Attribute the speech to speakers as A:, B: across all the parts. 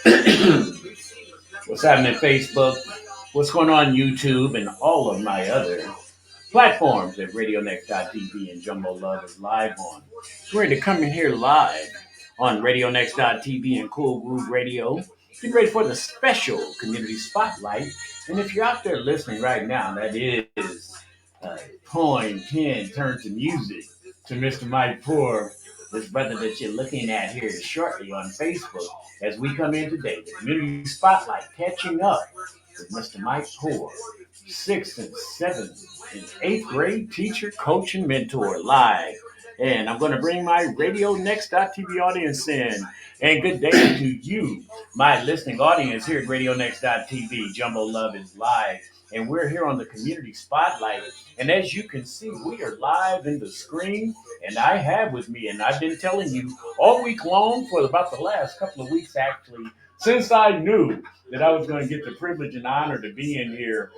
A: What's happening Facebook? What's going on YouTube and all of my other platforms at RadioNext.tv and Jumbo Love is live on. We're ready to come in here live on RadioNext.tv and Coolgroove Radio. Get ready for the special community spotlight. And if you're out there listening right now, that is Coin 10 turn to music to Mr. Mike Poor, this brother that you're looking at here shortly on Facebook as we come in today. The community spotlight catching up with Mr. Mike Poor, sixth and seventh and eighth grade teacher, coach, and mentor live. And I'm going to bring my Radio Next.tv audience in. And good day to you, my listening audience here at Radio Next.tv. Jumbo Love is live. And we're here on the community spotlight. And as you can see, we are live in the screen. And I have with me, and I've been telling you all week long for about the last couple of weeks, actually, since I knew that I was going to get the privilege and honor to be in here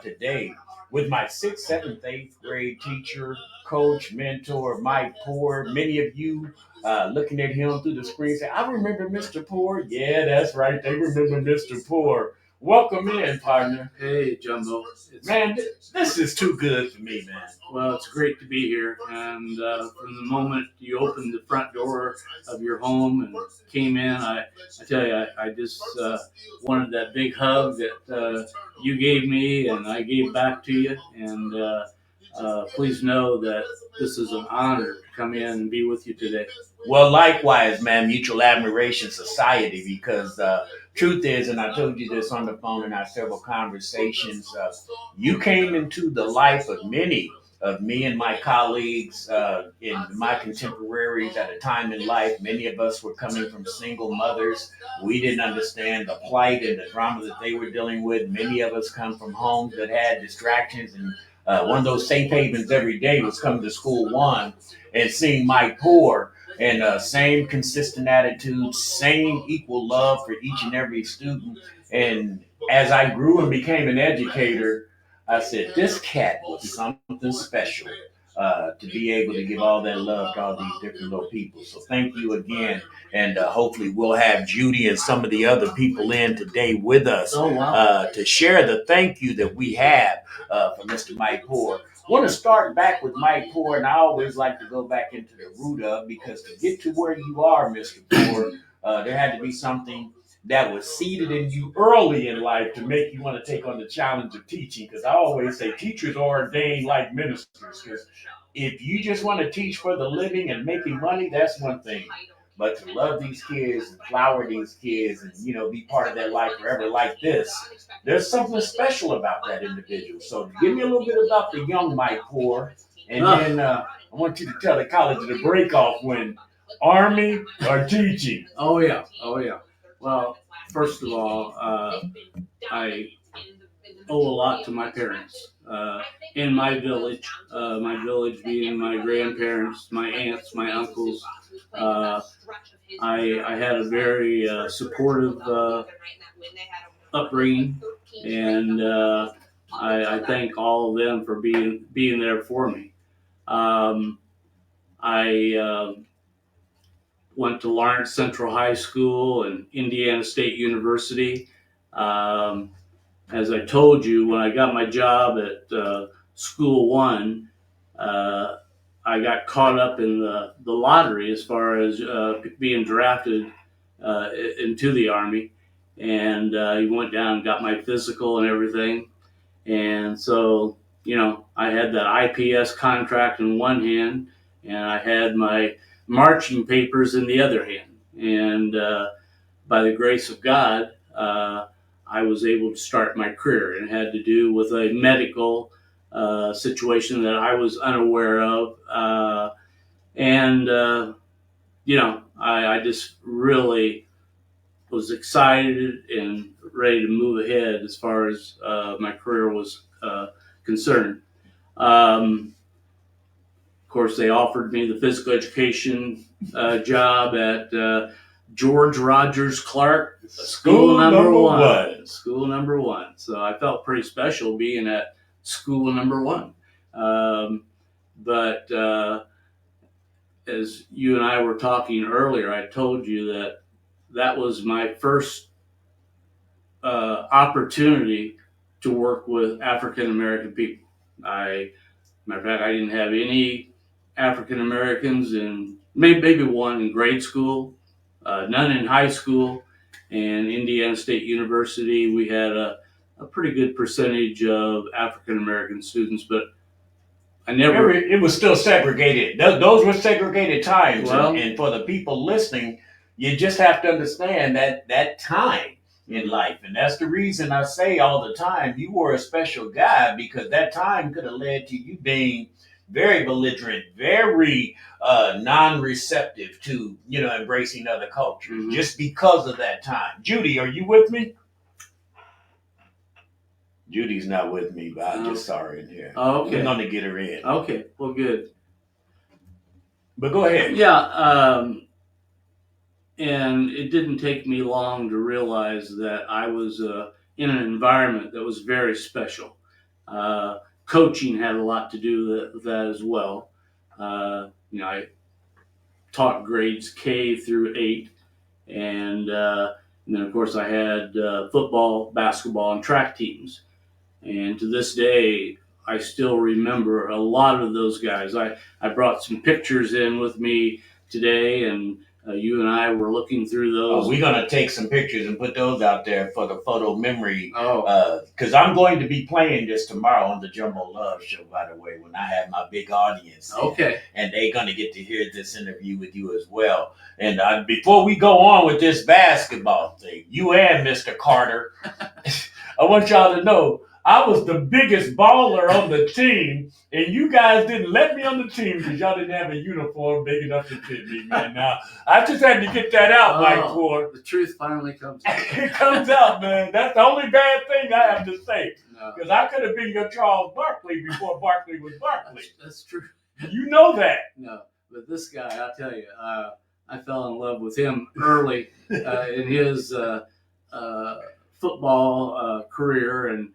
A: today with my sixth, seventh, eighth grade teacher, coach, mentor, Mike Poor. Many of you looking at him through the screen say, I remember Mr. Poor. Yeah, that's right. They remember Mr. Poor. Welcome in, partner.
B: Hey, Jumbo.
A: Man, this is too good for me, man.
B: Well, it's great to be here. And from the moment you opened the front door of your home and came in, I tell you, I just wanted that big hug that you gave me and I gave back to you. And please know that this is an honor to come in and be with you today.
A: Well, likewise, man, Mutual Admiration Society, because truth is, and I told you this on the phone in our several conversations, you came into the life of many of me and my colleagues in my contemporaries at a time in life. Many of us were coming from single mothers. We didn't understand the plight and the drama that they were dealing with. Many of us come from homes that had distractions, and one of those safe havens every day was coming to school one and seeing Mike Poor. And same consistent attitude, same equal love for each and every student. And as I grew and became an educator, I said, this cat was something special to be able to give all that love to all these different little people. So thank you again. And hopefully we'll have Judy and some of the other people in today with us to share the thank you that we have for Mr. Mike Poor. I want to start back with Mike Poor, and I always like to go back into the root of, because to get to where you are, Mr. Poor, there had to be something that was seeded in you early in life to make you want to take on the challenge of teaching. Because I always say teachers are ordained like ministers. Because if you just want to teach for the living and making money, that's one thing. But to love these kids and flower these kids and, be part of their life forever like this, there's something special about that individual. So give me a little bit about the young Mike Poor. And then I want you to tell the college the break off when Army or teaching.
B: Oh, yeah. Well, first of all, I owe a lot to my parents. In my village being my grandparents, my aunts, my uncles. I had a very supportive upbringing, and I thank all of them for being there for me. I went to Lawrence Central High School and Indiana State University. As I told you, when I got my job at School One, I got caught up in the lottery as far as being drafted into the Army. And he went down and got my physical and everything. And so, I had that IPS contract in one hand, and I had my marching papers in the other hand. And by the grace of God, I was able to start my career, and it had to do with a medical situation that I was unaware of. I just really was excited and ready to move ahead as far as my career was concerned. Of course, they offered me the physical education job at George Rogers Clark, school number one. School number one. So I felt pretty special being at school number one. But as you and I were talking earlier, I told you that that was my first opportunity to work with African American people. Matter of fact, I didn't have any African Americans in maybe one in grade school, none in high school, and Indiana State University we had a pretty good percentage of African American students, but I never.
A: It was still segregated. Those were segregated times,
B: Well,
A: and for the people listening, you just have to understand that time in life, and that's the reason I say all the time you were a special guy because that time could have led to you being very belligerent, very non-receptive to embracing other cultures, just because of that time. Judy, are you with me? Judy's not with me, but I just saw her in here.
B: Okay.
A: We're gonna get her in.
B: Okay, well, good.
A: But go ahead.
B: Yeah, and it didn't take me long to realize that I was in an environment that was very special. Coaching had a lot to do with that as well. I taught grades K through 8, and then of course I had football, basketball, and track teams. And to this day, I still remember a lot of those guys. I brought some pictures in with me today, and you and I were looking through those.
A: We're gonna take some pictures and put those out there for the photo memory.
B: Oh,
A: Because I'm going to be playing this tomorrow on the Jumbo Love Show. By the way, when I have my big audience,
B: okay,
A: and they're gonna get to hear this interview with you as well. And before we go on with this basketball thing, you and Mr. Carter, I want y'all to know I was the biggest baller on the team, and you guys didn't let me on the team because y'all didn't have a uniform big enough to fit me, man. Now, I just had to get that out, Mike Ford.
B: The truth finally comes out.
A: It comes out, man. That's the only bad thing I have to say. Because I could have been your Charles Barkley before Barkley was Barkley.
B: That's true.
A: You know that.
B: No, but this guy, I'll tell you, I fell in love with him early in his football career, and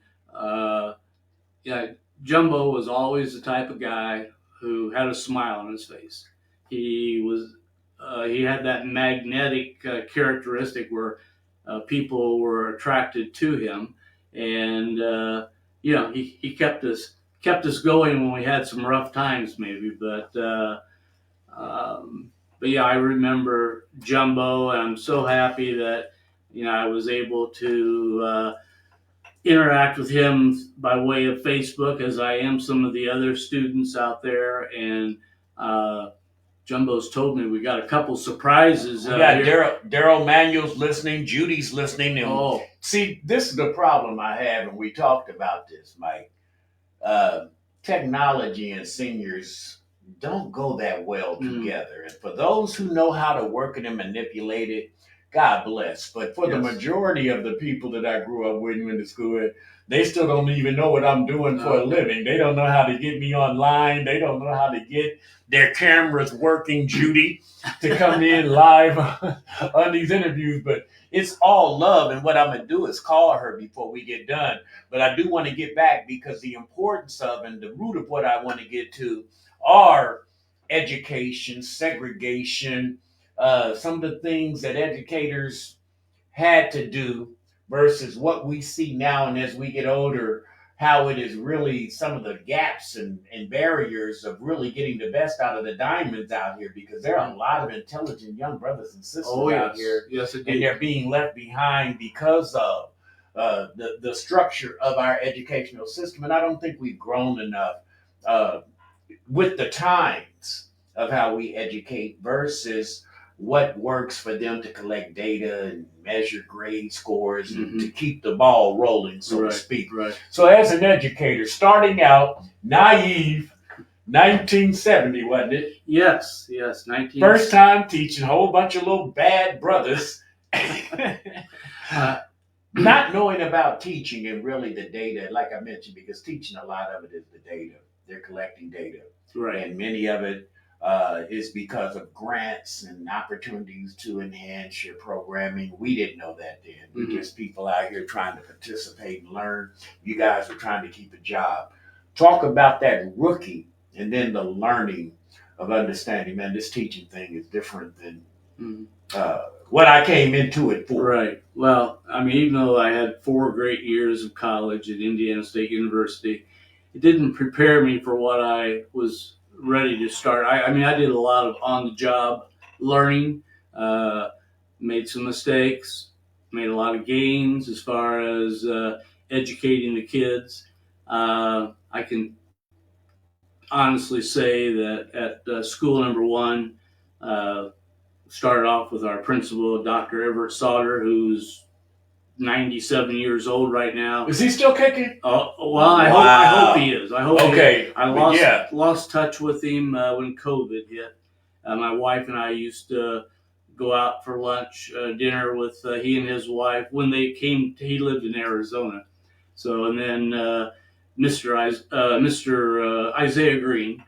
B: Jumbo was always the type of guy who had a smile on his face. He had that magnetic characteristic where people were attracted to him, and he kept us going when we had some rough times, maybe, but yeah, I remember Jumbo, and I'm so happy that I was able to interact with him by way of Facebook, as I am some of the other students out there. And Jumbo's told me we got a couple surprises.
A: We got Daryl Manuel's listening, Judy's listening. And see, this is the problem I have, and we talked about this, Mike. Technology and seniors don't go that well together. And for those who know how to work it and manipulate it, God bless. But for the majority of the people that I grew up with and went to school with, they still don't even know what I'm doing for a living. They don't know how to get me online. They don't know how to get their cameras working, Judy, to come in live on these interviews. But it's all love. And what I'm going to do is call her before we get done. But I do want to get back because the importance of and the root of what I want to get to are education, segregation, some of the things that educators had to do versus what we see now, and as we get older, how it is really some of the gaps and barriers of really getting the best out of the diamonds out here, because there are a lot of intelligent young brothers and sisters out here, and they're being left behind because of the structure of our educational system. And I don't think we've grown enough with the times of how we educate versus what works for them to collect data and measure grade scores and to keep the ball rolling, so to speak.
B: Right.
A: So as an educator, starting out naive, 1970, wasn't it?
B: Yes, 1970.
A: First time teaching a whole bunch of little bad brothers. Not knowing about teaching and really the data, like I mentioned, because teaching, a lot of it is the data. They're collecting data.
B: Right.
A: And many of it is because of grants and opportunities to enhance your programming. We didn't know that then. We're just people out here trying to participate and learn. You guys are trying to keep a job. Talk about that rookie and then the learning of understanding. Man, this teaching thing is different than what I came into it for.
B: Right. Well, I mean, even though I had 4 great years of college at Indiana State University, it didn't prepare me for what I was ready to start. I mean, I did a lot of on the job learning, uh, made some mistakes, made a lot of gains as far as educating the kids. I can honestly say that at school number one, uh, started off with our principal, Dr. Everett Sauter, who's 97 years old right now.
A: Is he still kicking?
B: Oh, well, I hope he is. I hope
A: okay.
B: He is. I lost touch with him when COVID hit. My wife and I used to go out for lunch, dinner with he and his wife when they came. He lived in Arizona, so and then Mr. Isaiah Green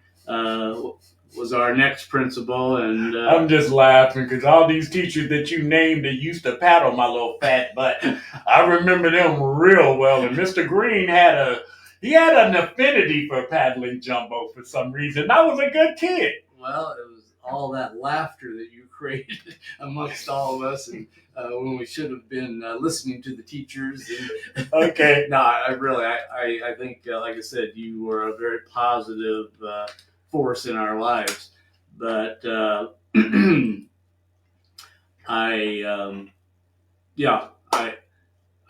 B: was our next principal, and
A: I'm just laughing because all these teachers that you named that used to paddle my little fat butt, I remember them real well. And Mr. Green had an affinity for paddling jumbo for some reason. I was a good kid.
B: Well, it was all that laughter that you created amongst all of us, and when we should have been listening to the teachers. And,
A: okay.
B: No, I think, like I said, you were a very positive force in our lives. But I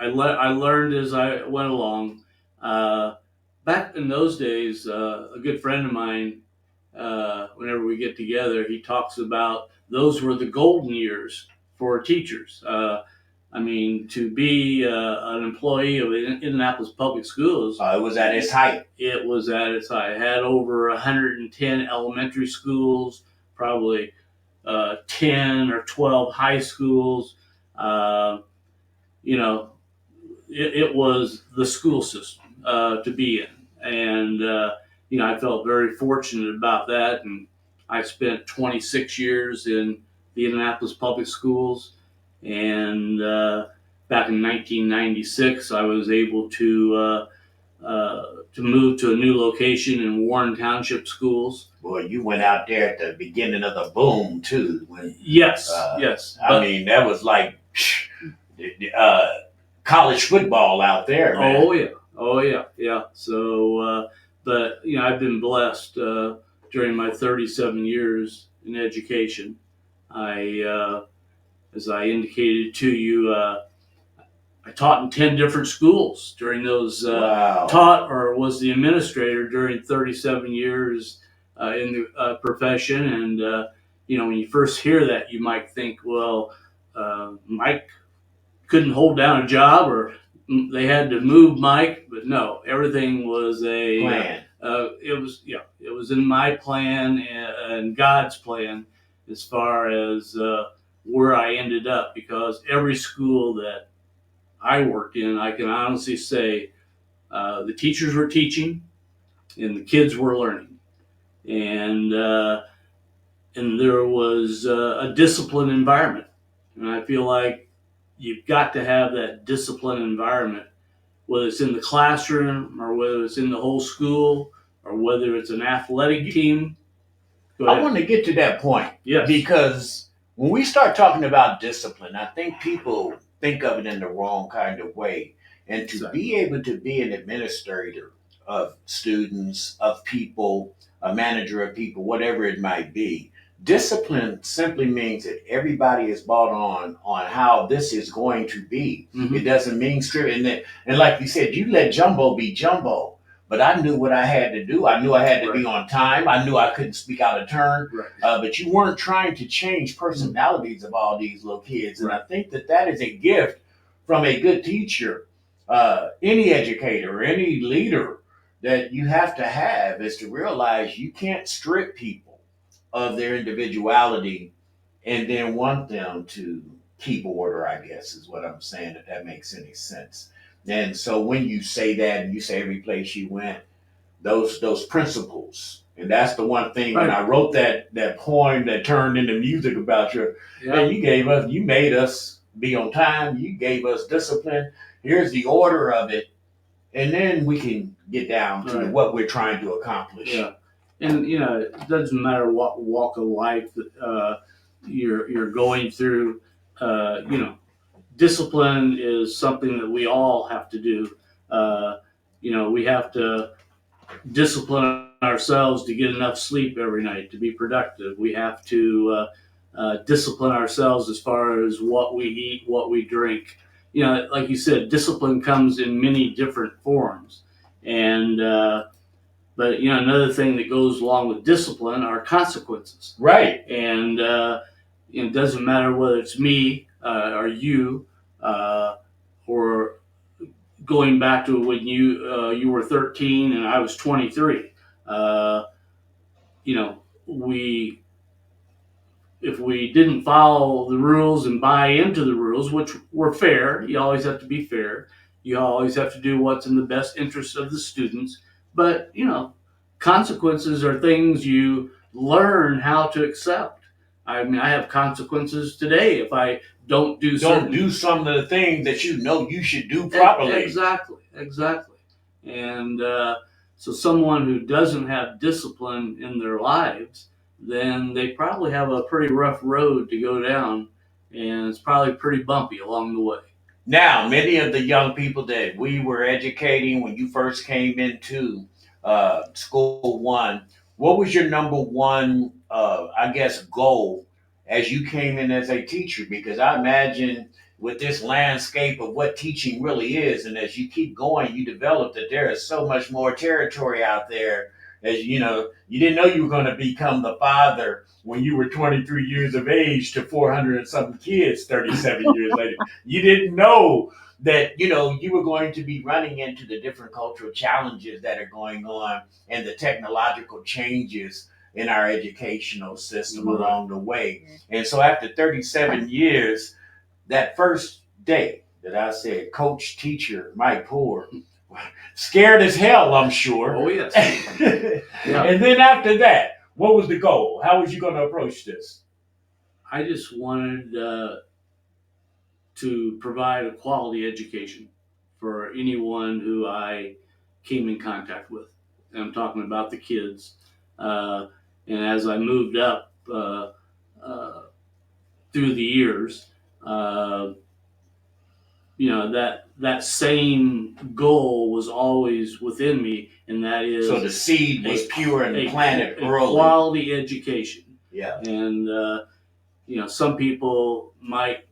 B: learned as I went along. Back in those days, a good friend of mine, whenever we get together, he talks about those were the golden years for teachers. I mean, to be an employee of Indianapolis Public Schools.
A: It was at its height.
B: It was at its height. It had over 110 elementary schools, probably 10 or 12 high schools. It was the school system to be in. And, I felt very fortunate about that. And I spent 26 years in the Indianapolis Public Schools. And back in 1996, I was able to move to a new location in Warren Township Schools.
A: Boy, you went out there at the beginning of the boom too.
B: Yes.
A: I mean, that was like college football out there, man.
B: Oh yeah. So, but I've been blessed during my 37 years in education. As I indicated to you, I taught in 10 different schools during those,
A: wow.
B: Taught or was the administrator during 37 years in the profession. And, when you first hear that, you might think, well, Mike couldn't hold down a job or they had to move Mike. But no, everything was a
A: plan.
B: It was in my plan and God's plan as far as where I ended up, because every school that I worked in, I can honestly say the teachers were teaching and the kids were learning. And there was a disciplined environment. And I feel like you've got to have that disciplined environment, whether it's in the classroom or whether it's in the whole school or whether it's an athletic team.
A: I want to get to that point.
B: Yes.
A: Because when we start talking about discipline, I think people think of it in the wrong kind of way. And to be able to be an administrator of students, of people, a manager of people, whatever it might be, discipline simply means that everybody is bought on how this is going to be. Mm-hmm. It doesn't mean strict. And like you said, you let jumbo be jumbo. But I knew what I had to do. I knew I had to be on time. I knew I couldn't speak out of turn.
B: Right.
A: But you weren't trying to change personalities of all these little kids. And I think that is a gift from a good teacher, any educator, any leader that you have to have, is to realize you can't strip people of their individuality and then want them to keep order, I guess is what I'm saying, if that makes any sense. And so when you say that, and you say every place you went, those principles, and that's the one thing. When I wrote that poem that turned into music about you, and you made us be on time. You gave us discipline. Here's the order of it, and then we can get down to what we're trying to accomplish.
B: Yeah, and it doesn't matter what walk of life you're going through. You know, discipline is something that we all have to do. You know, we have to discipline ourselves to get enough sleep every night to be productive. We have to discipline ourselves as far as what we eat, what we drink. You know, like you said, discipline comes in many different forms. And, but, you know, another thing that goes along with discipline are consequences.
A: Right.
B: And it doesn't matter whether it's me or you uh, or going back to when you were 13 and I was 23. Uh, you know, we if we didn't follow the rules and buy into the rules, which were fair, you always have to be fair. You always have to do what's in the best interest of the students. But you know, consequences are things you learn how to accept. I mean, I have consequences today if I
A: don't do some of the things that you know you should do properly.
B: Exactly. And so someone who doesn't have discipline in their lives, then they probably have a pretty rough road to go down, and it's probably pretty bumpy along the way.
A: Now, many of the young people that we were educating when you first came into school one, what was your number one, I guess, goal as you came in as a teacher? Because I imagine with this landscape of what teaching really is, and as you keep going, you develop that there is so much more territory out there. As you know, you didn't know you were going to become the father when you were 23 years of age to 400 and something kids 37 years later. You didn't know that you were going to be running into the different cultural challenges that are going on and the technological changes in our educational system along the way. And so after 37 years, that first day that I said coach teacher Mike Poor, scared as hell, I'm sure.
B: Oh yes.
A: Yeah. And then after that, what was the goal? How was you going to approach this?
B: I just wanted to provide a quality education for anyone who I came in contact with. And I'm talking about the kids. And as I moved up uh, through the years, uh, you know, that same goal was always within me, and that is
A: so the seed was pure and planted early.
B: Quality education.
A: Yeah.
B: And you know, some people might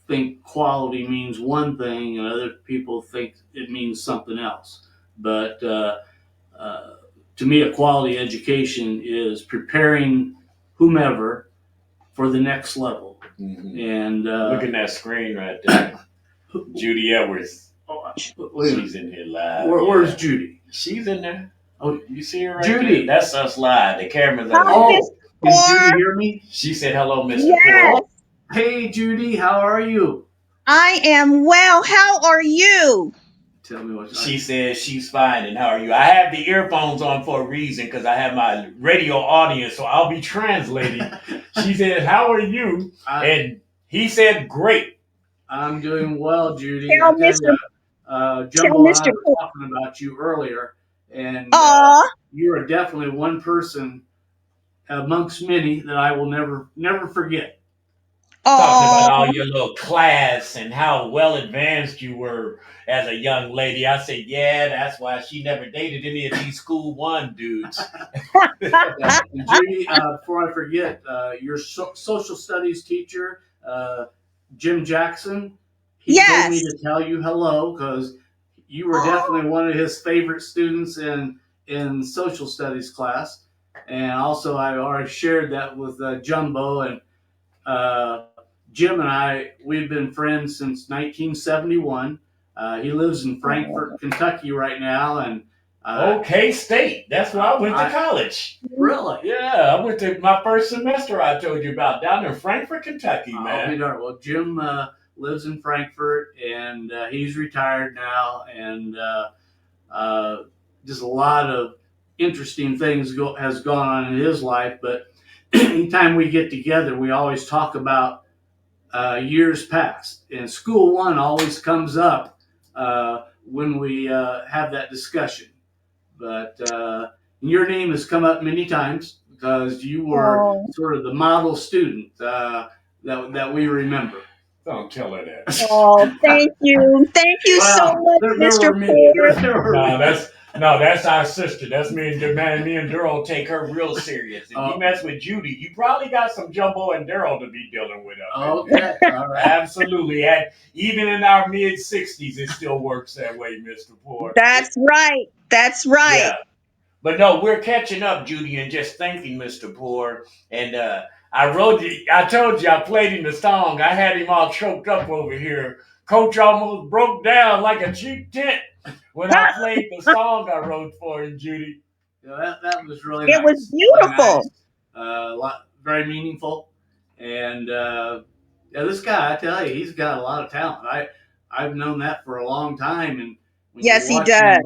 B: think quality means one thing, and other people think it means something else. But to me, a quality education is preparing whomever for the next level.
A: Mm-hmm.
B: And
A: look at that screen right there. Judy Edwards. She's in here live.
B: Where's Judy?
A: She's in there.
B: Oh,
A: you see her right
B: Judy.
A: there? That's us live. The cameras are
C: on.
B: Can Judy hear me?
A: She said hello, Mr.
C: Yes.
A: Poor.
B: Hey, Judy, how are you?
C: I am well. How are you?
B: Tell me what
A: she says. She's fine, and how are you? I have the earphones on for a reason because I have my radio audience, so I'll be translating. She said, "How are you?" And he said, "Great."
B: I'm doing well, Judy.
C: Tell Mr.
B: Jumbo and I were talking about you earlier, and you are definitely one person amongst many that I will never forget.
A: Talking about all your little class and how well advanced you were as a young lady. I said, yeah, that's why she never dated any of these school one dudes.
B: And Judy, before I forget, your social studies teacher, Jim Jackson, he told me to tell you hello because you were definitely one of his favorite students in social studies class. And also, I already shared that with Jumbo, and Jim and I, we've been friends since 1971. He lives in Frankfort, Kentucky right now. And
A: OK State. That's where I went to college.
B: Really?
A: Yeah, I went to my first semester I told you about down in Frankfort, Kentucky, man.
B: Well, Jim lives in Frankfort, and he's retired now. And just a lot of interesting things has gone on in his life. But anytime we get together, we always talk about years past, and School One always comes up when we have that discussion. But your name has come up many times because you were
C: Oh,
B: sort of the model student that we remember.
A: Don't tell her that.
C: oh, thank you. Thank you so
B: Well,
C: much,
B: there
C: Mr.
B: were many.
C: Ford.
B: There were
A: No,
B: many.
A: that's our sister. That's me and man. Me and Daryl take her real serious. If you mess with Judy, you probably got some Jumbo and Daryl to be dealing with up in there.
B: Okay, all right.
A: Absolutely. And even in our mid 60s, it still works that way, Mr. Ford.
C: That's right. That's right.
A: Yeah. But no, we're catching up, Judy, and just thanking Mr. Poor. And I told you I played him the song. I had him all choked up over here. Coach almost broke down like a cheap tent when I played the song I wrote for him, Judy.
B: Yeah, that was really
C: It was
B: nice. Really nice.
C: beautiful.
B: Very meaningful. And yeah, this guy, I tell you, he's got a lot of talent. I've known that for a long time. And when you
C: Yes, he
B: watch
C: does.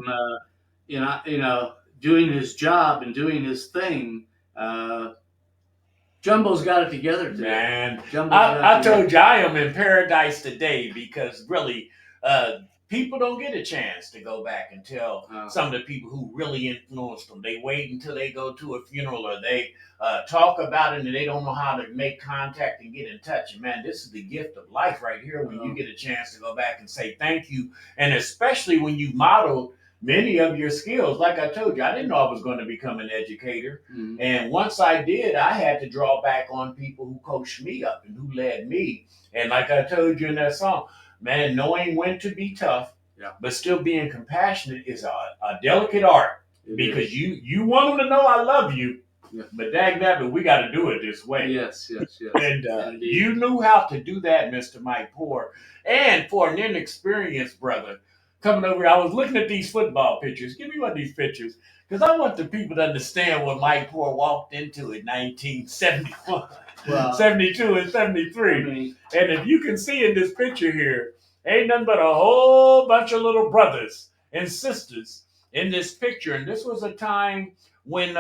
B: him, doing his job and doing his thing, uh, Jumbo's got it together today.
A: Man,
B: Jumbo's got it
A: I
B: together.
A: told you I am in paradise today because really, people don't get a chance to go back and tell some of the people who really influenced them. They wait until they go to a funeral or they talk about it and they don't know how to make contact and get in touch. And man, this is the gift of life right here when you get a chance to go back and say thank you. And especially when you model many of your skills. Like I told you, I didn't know I was going to become an educator.
B: Mhm.
A: And once I did, I had to draw back on people who coached me up and who led me. And like I told you in that song, man, knowing when to be tough,
B: Yeah.
A: but still being compassionate is a delicate art.
B: It
A: Because
B: is.
A: you want them to know I love you,
B: Yeah.
A: but dang we got to do it this way.
B: Yes.
A: And
B: Indeed.
A: you knew how to do that, Mr. Mike Poor. And for an inexperienced brother coming over, I was looking at these football pictures. Give me one of these pictures. Because I want the people to understand what Mike Poor walked into in 1971,
B: Well,
A: 72, and 73.
B: I mean,
A: And if you can see in this picture here, ain't nothing but a whole bunch of little brothers and sisters in this picture. And this was a time when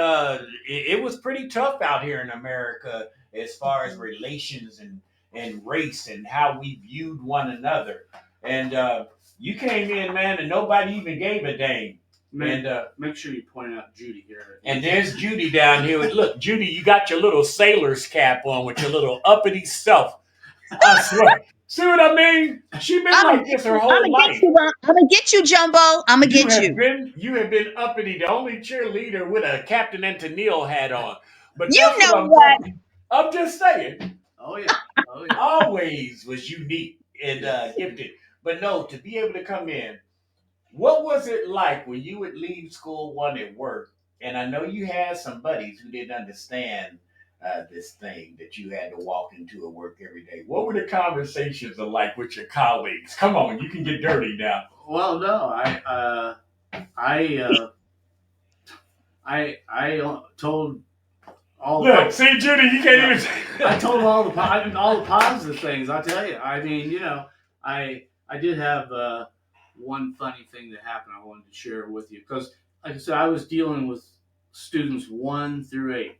A: it was pretty tough out here in America as far as relations and race and how we viewed one another. And you came in, man, and nobody even gave a dang.
B: make sure you point out Judy here.
A: And there's Judy down here. Look, Judy, you got your little sailor's cap on with your little uppity self. I swear. See what I mean? She been
C: I'm
A: like this her whole
C: gonna get
A: life.
C: you. I'm gonna get you, Jumbo. I'm gonna
A: You
C: get
A: have
C: you.
A: been uppity, the only cheerleader with a Captain and Tennille hat on. But
C: You
A: that's what
C: know
A: I'm
C: what?
A: talking. I'm just saying.
B: Oh yeah.
A: Always was unique and gifted. But no, to be able to come in, what was it like when you would leave school, one at work? And I know you had some buddies who didn't understand this thing that you had to walk into at work every day. What were the conversations like with your colleagues? Come on, you can get dirty now.
B: Well, no, I told all.
A: Look, see, Judy, you can't even.
B: I told all the positive things. I tell you. I mean, I did have one funny thing that happened. I wanted to share with you because, like I said, I was dealing with students 1 through 8,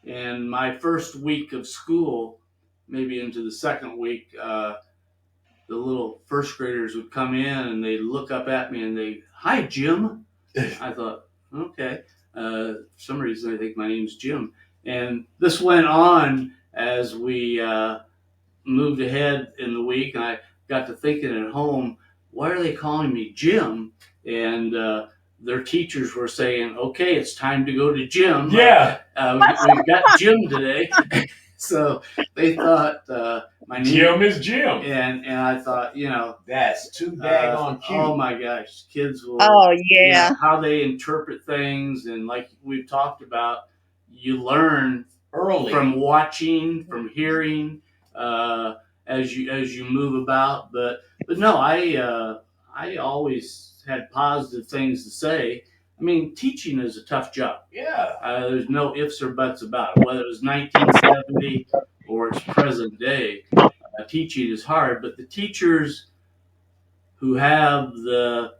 B: and my first week of school, maybe into the second week, the little first graders would come in and they'd look up at me and they, "Hi, Jim." I thought, okay. For some reason, I think my name's Jim. And this went on as we moved ahead in the week, and I got to thinking at home, why are they calling me Jim? And their teachers were saying, okay, it's time to go to gym.
A: Yeah.
B: We've got Jim today. So they thought my name
A: Jim is Jim.
B: And I thought,
A: that's too daggone cute.
B: Oh my gosh, kids will.
C: Oh yeah.
B: How they interpret things, and like we've talked about, you learn
A: early
B: from watching, from hearing, as you move about. But no, I always had positive things to say. I mean, teaching is a tough job.
A: Yeah.
B: There's no ifs or buts about it. Whether it was 1970 or it's present day, teaching is hard. But the teachers who have the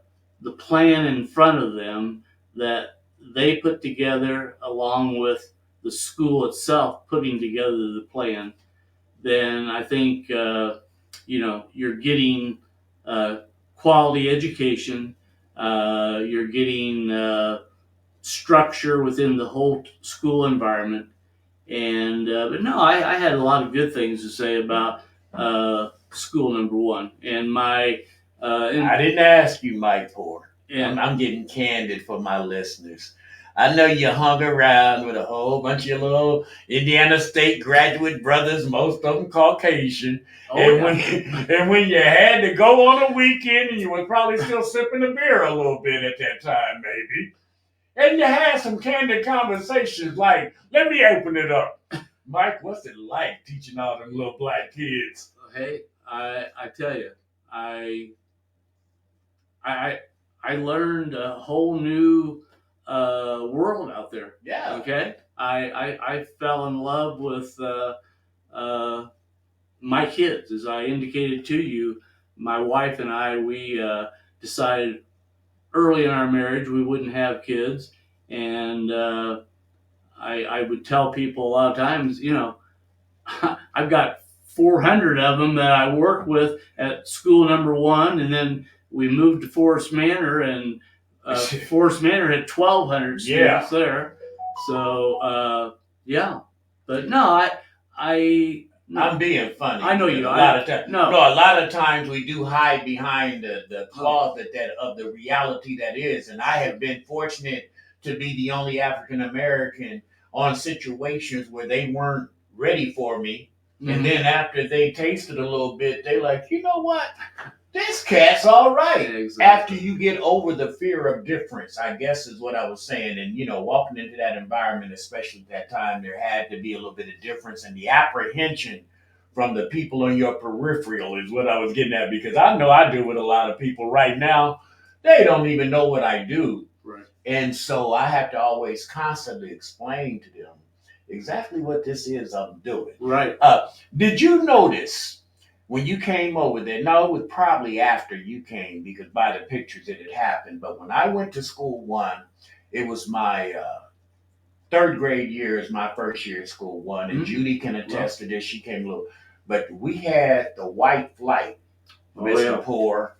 B: plan in front of them that they put together, along with the school itself putting together the plan, then I think you're getting quality education. You're getting structure within the whole school environment. And but no, I had a lot of good things to say about school number one. And my
A: I didn't ask you, Mike Poor. I'm getting candid for my listeners. I know you hung around with a whole bunch of your little Indiana State graduate brothers, most of them Caucasian. And when you had to go on a weekend, and you were probably still sipping the beer a little bit at that time, maybe. And you had some candid conversations like, let me open it up. Mike, what's it like teaching all them little black kids?
B: Hey, I tell you, I I learned a whole new world out there.
A: Yeah.
B: Okay. I fell in love with uh, my kids, as I indicated to you. My wife and I, we decided early in our marriage we wouldn't have kids, and I would tell people a lot of times, I've got 400 of them that I work with at school number one, and then we moved to Forest Manor, and Forest Manor had 1,200 students there. So yeah, but no, no.
A: I'm being funny.
B: I know you.
A: A lot of times we do hide behind the closet of the reality that is, and I have been fortunate to be the only African American on situations where they weren't ready for me. Mm-hmm. And then after they tasted a little bit, they like, you know what? This cat's all right. Exactly. After you get over the fear of difference, I guess is what I was saying. And, walking into that environment, especially at that time, there had to be a little bit of difference. And the apprehension from the people on your peripheral is what I was getting at. Because I know I deal with a lot of people right now. They don't even know what I do.
B: Right.
A: And so I have to always constantly explain to them exactly what this is I'm doing.
B: Right.
A: Did you notice when you came over there? No, it was probably after you came, because by the pictures it had happened. But when I went to school one, it was my third grade year is my first year at school one. And Judy can attest to this. She came a little, but we had the white flight, Mr. Poor.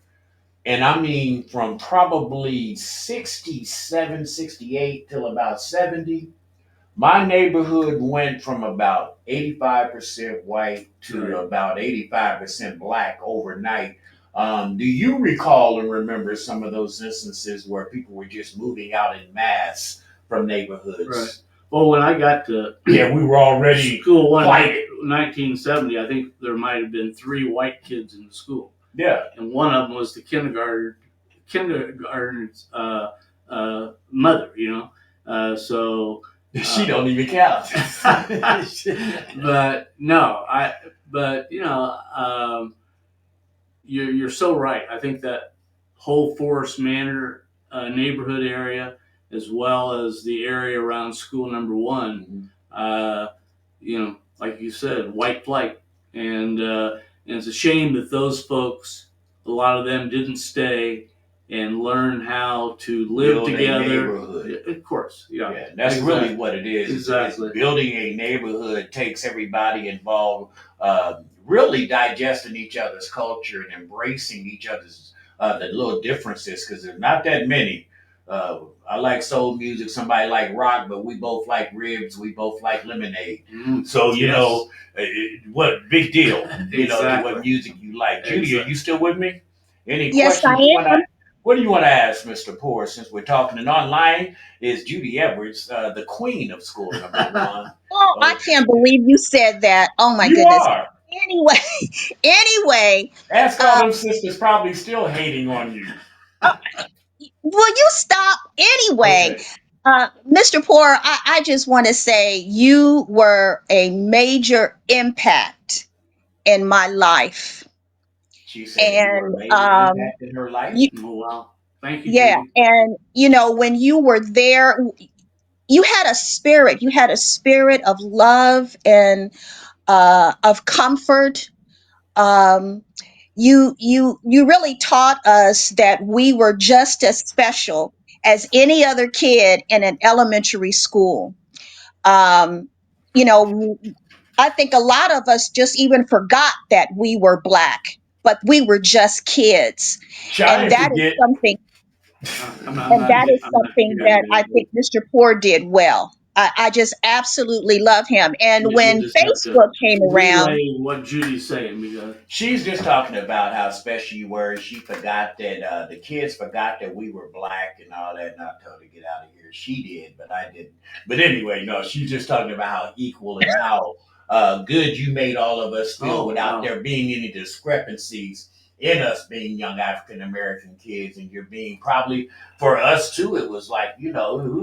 A: And I mean, from probably 67, 68 till about 70, my neighborhood went from about 85% white to about 85% black overnight. Do you recall and remember some of those instances where people were just moving out in mass from neighborhoods?
B: Right. Well, when I got to
A: we were already
B: school one 1970, I think there might have been 3 white kids in the school.
A: Yeah.
B: And one of them was the kindergartner's mother, so
A: she don't even count.
B: But no, you're so right. I think that whole Forest Manor neighborhood area, as well as the area around school number one, like you said, white flight, and it's a shame that those folks, a lot of them, didn't stay and learn how to live together. Of course, yeah.
A: That's really what it is.
B: Exactly.
A: Building a neighborhood takes everybody involved, really digesting each other's culture and embracing each other's the little differences, because there's not that many. I like soul music, somebody like rock, but we both like ribs, we both like lemonade. So, what big deal, what music you like. Judy, are you still with me? Any
C: yes,
A: questions?
C: I am.
A: What do you want to ask, Mr. Poor, since we're talking? And online is Judy Edwards, the queen of school number one.
C: Oh, I can't believe you said that. Oh, my goodness.
A: Are.
C: Anyway.
A: Ask all them sisters probably still hating on you.
C: Will you stop? Anyway, okay. Mr. Poor, I just want to say you were a major impact in my life.
A: She said you were a major impact in her life?
B: Wow. Thank you.
C: Yeah.
B: Judy.
C: And, when you were there, you had a spirit. You had a spirit of love and of comfort. You really taught us that we were just as special as any other kid in an elementary school. I think a lot of us just even forgot that we were Black, but we were just kids.
A: And that is something.
C: And that is
B: I'm not
C: something
B: hearing
C: that I
B: you.
C: think Mr. Poor did well. I just absolutely love him. And
B: You
C: when
B: just have to
C: Facebook came around,
B: relay what Judy's saying because
A: She's just talking about how special you were. She forgot that the kids forgot that we were black and all that. And I told her to get out of here. She did, but I didn't. But anyway, no, she's just talking about how equal and how good you made all of us feel
B: oh
A: without
B: wow,
A: there being any discrepancies in us being young African American kids. And you're being probably, for us too, it was like, who's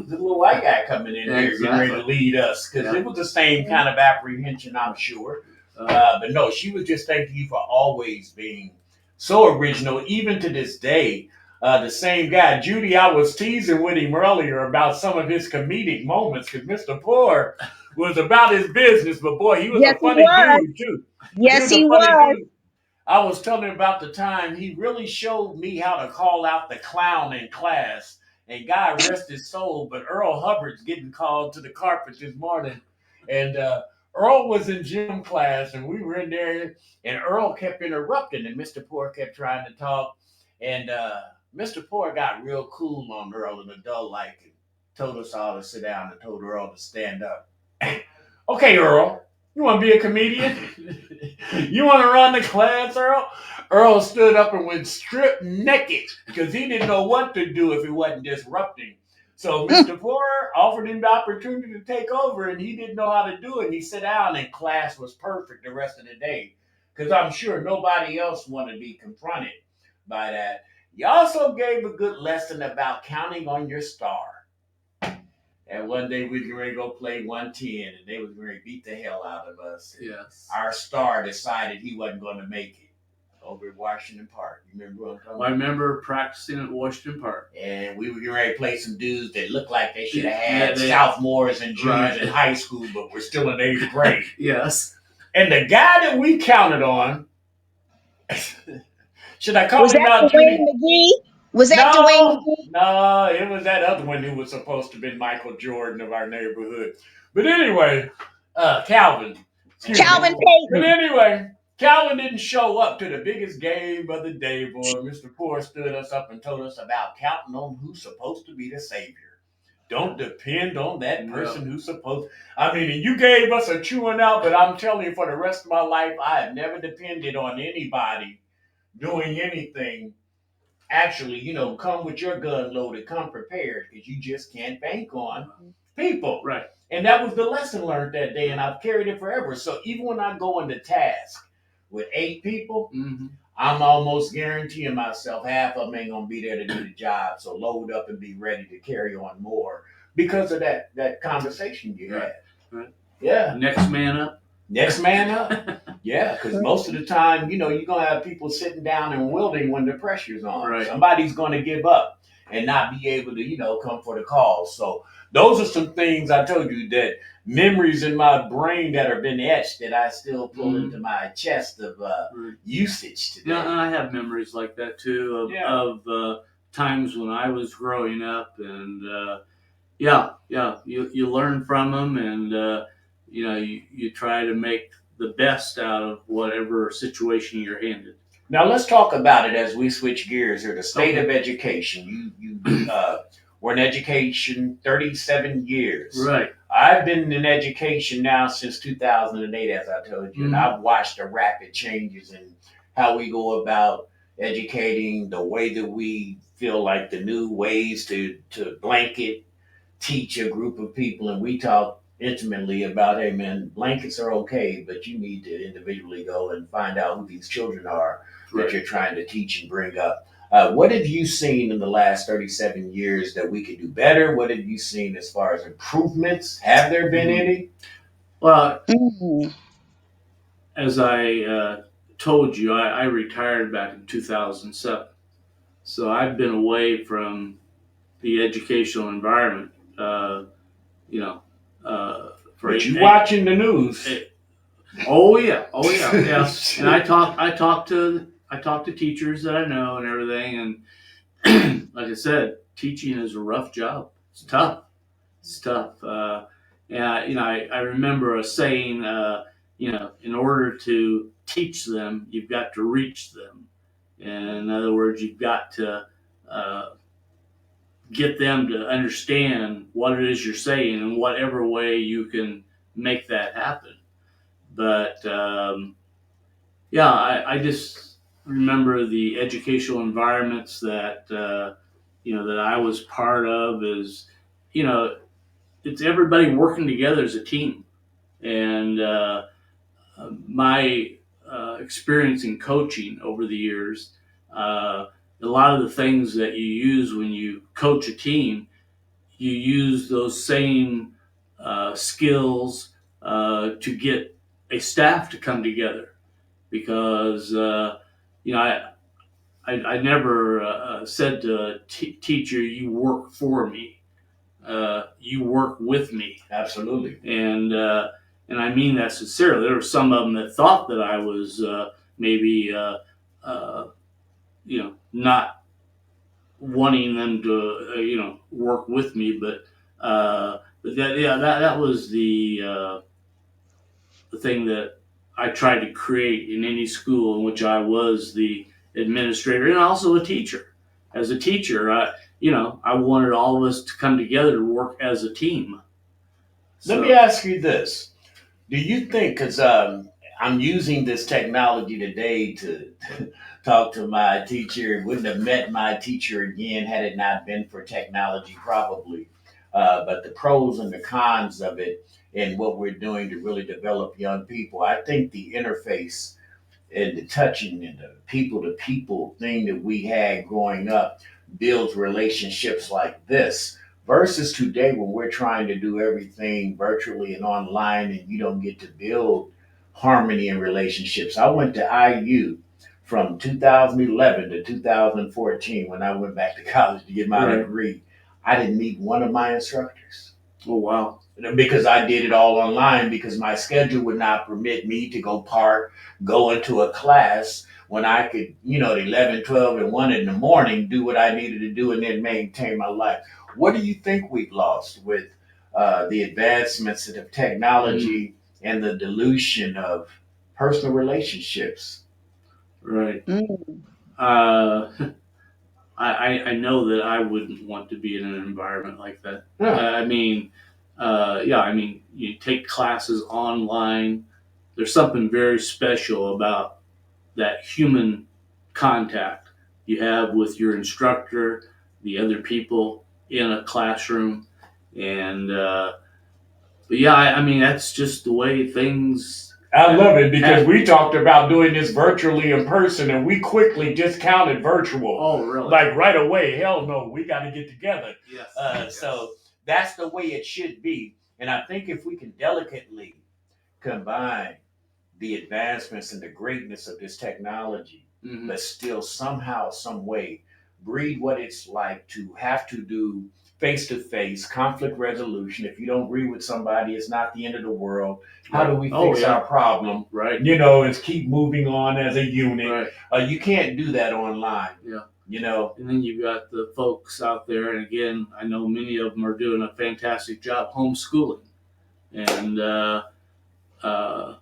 A: the little white guy coming in here getting ready to
B: exactly.
A: lead us? Because
B: Yeah.
A: it was the same kind of apprehension, I'm sure. But no, she was just thanking you for always being so original, even to this day. The same guy, Judy, I was teasing with him earlier about some of his comedic moments because Mr. Poor was about his business, but boy, he was
C: yes,
A: a
C: he
A: funny
C: was.
A: dude too. He
C: Yes,
A: was a
C: he
A: funny
C: was.
A: dude. I was telling him about the time he really showed me how to call out the clown in class. And God rest his soul, but Earl Hubbard's getting called to the carpet this morning. And Earl was in gym class, and we were in there, and Earl kept interrupting, and Mr. Poor kept trying to talk. And Mr. Poor got real cool on Earl and adult like and told us all to sit down and told Earl to stand up. Okay, Earl, you want to be a comedian? You want to run the class, Earl? Earl stood up and went stripped naked because he didn't know what to do if he wasn't disrupting. So Mr. Porter offered him the opportunity to take over, and he didn't know how to do it. And he sat down, and class was perfect the rest of the day because I'm sure nobody else wanted to be confronted by that. You also gave a good lesson about counting on your star. And one day we were going to go play 110, and they was going to beat the hell out of us. And
B: Yes.
A: our star decided he wasn't going to make it over at Washington Park. You remember what I'm talking
B: I
A: about?
B: remember practicing at Washington Park.
A: And we were getting ready to play some dudes that looked like they should have
B: Yeah,
A: had
B: they-
A: sophomores and juniors
B: Right.
A: in high school, but we're still in 8th grade.
B: Yes.
A: And the guy that we counted on, should I call
C: Was
A: him
C: that
A: out, Judy?
C: Dwayne McGee? Was that Dwayne
A: No,
C: McGee?
A: no, it was that other one who was supposed to be Michael Jordan of our neighborhood. But anyway, Calvin. Excuse
C: Calvin
A: me. But
C: Payton.
A: anyway, Calvin didn't show up to the biggest game of the day, boy. Mr. Poor stood us up and told us about counting on who's supposed to be the savior. Don't depend on that person who's supposed. I mean, and you gave us a chewing out, but I'm telling you, for the rest of my life, I have never depended on anybody doing anything. Actually, come with your gun loaded, come prepared, because you just can't bank on people.
B: Right.
A: And that was the lesson learned that day, and I've carried it forever. So even when I go into task with 8 people,
B: Mm-hmm.
A: I'm almost guaranteeing myself half of them ain't gonna be there to do the job. So load up and be ready to carry on more because of that conversation you had.
B: Right.
A: Yeah.
B: Next man up.
A: Next man up. Yeah, because most of the time, you're going to have people sitting down and wilting when the pressure's on.
B: Right.
A: Somebody's going to give up and not be able to, come for the call. So those are some things I told you that memories in my brain that have been etched that I still pull into my chest of usage today.
B: Yeah, and I have memories like that too of times when I was growing up, and you learn from them, and you try to make the best out of whatever situation you're handed.
A: Now let's talk about it as we switch gears here. The state of education. You were in education 37 years.
B: Right.
A: I've been in education now since 2008, as I told you, and I've watched the rapid changes in how we go about educating, the way that we feel like the new ways to blanket teach a group of people, and we talk intimately about, hey man, blankets are okay, but you need to individually go and find out who these children are that you're trying to teach and bring up. What have you seen in the last 37 years that we could do better? What have you seen as far as improvements? Have there been any?
B: Well, as I told you, I retired back in 2007. So I've been away from the educational environment,
A: But you watching the news.
B: Oh yeah. And I talk to teachers that I know and everything, and like I said, teaching is a rough job. It's tough. I remember a saying, in order to teach them, you've got to reach them. And in other words, you've got to get them to understand what it is you're saying in whatever way you can make that happen. But yeah, I just remember the educational environments that that I was part of. Is you know it's everybody working together as a team, and my experience in coaching over the years, a lot of the things that you use when you coach a team, you use those same skills to get a staff to come together because you know I never said to a teacher, "You work for me." You work with me,
A: Absolutely.
B: And I mean that sincerely. There were some of them that thought that I was maybe uh, not wanting them to work with me, but that was the thing that I tried to create in any school in which I was the administrator and also a teacher. As a teacher, I wanted all of us to come together to work as a team.
A: Let
B: So,
A: me ask you this. Do you think, because I'm using this technology today to talk to my teacher, wouldn't have met my teacher again had it not been for technology, probably. But the pros and the cons of it and what we're doing to really develop young people, I think the interface and the touching and the people to people thing that we had growing up builds relationships like this versus today when we're trying to do everything virtually and online and you don't get to build harmony in relationships. I went to IU from 2011 to 2014 when I went back to college to get my
B: right.
A: degree. I didn't meet one of my instructors
B: Oh wow.
A: because I did it all online because my schedule would not permit me to go park, go into a class when I could, at 11, 12, and 1 in the morning, do what I needed to do and then maintain my life. What do you think we've lost with the advancements of technology and the dilution of personal relationships?
B: Right.
C: Mm.
B: Uh, I know that I wouldn't want to be in an environment like that.
A: Yeah.
B: I mean, I mean, you take classes online. There's something very special about that human contact you have with your instructor, the other people in a classroom, and but yeah, I mean that's just the way things.
A: I love it because we talked about doing this virtually in person and we quickly discounted virtual.
B: Oh, really?
A: Like right away, hell no, we got to get together.
B: Yes.
A: So that's the way it should be. And I think if we can delicately combine the advancements and the greatness of this technology, but still somehow, some way, breed what it's like to have to do face to face conflict resolution. If you don't agree with somebody, it's not the end of the world. How do we fix our problem?
B: Right.
A: It's keep moving on as a unit.
B: Right.
A: You can't do that online.
B: Yeah.
A: And
B: then you've got the folks out there, and again, I know many of them are doing a fantastic job homeschooling, and
A: but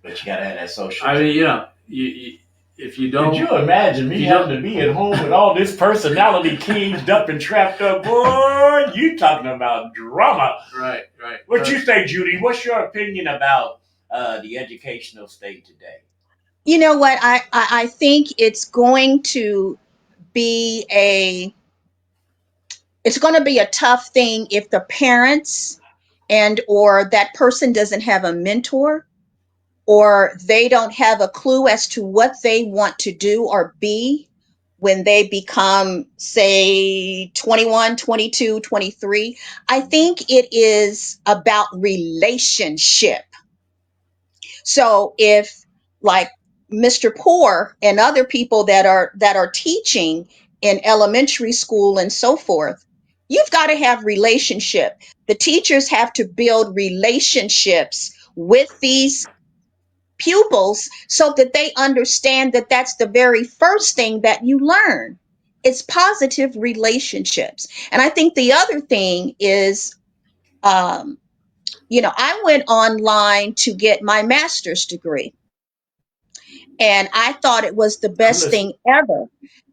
A: you gotta have that social.
B: I mean, if you don't,
A: could you imagine me having to be at home with all this personality caged up and trapped up? Boy, you talking about drama.
B: Right.
A: What you say, Judy? What's your opinion about the educational state today?
C: You know what? I think be a it's going to be a tough thing if the parents and or that person doesn't have a mentor or they don't have a clue as to what they want to do or be when they become, say, 21, 22, 23. I think it is about relationship. So if, like, Mr. Poor and other people that are teaching in elementary school and so forth, you've got to have relationship. The teachers have to build relationships with these pupils so that they understand that that's the very first thing that you learn. It's positive relationships. And I think the other thing is, I went online to get my master's degree, and I thought it was the
A: I'm
C: best
A: listening.
C: thing ever.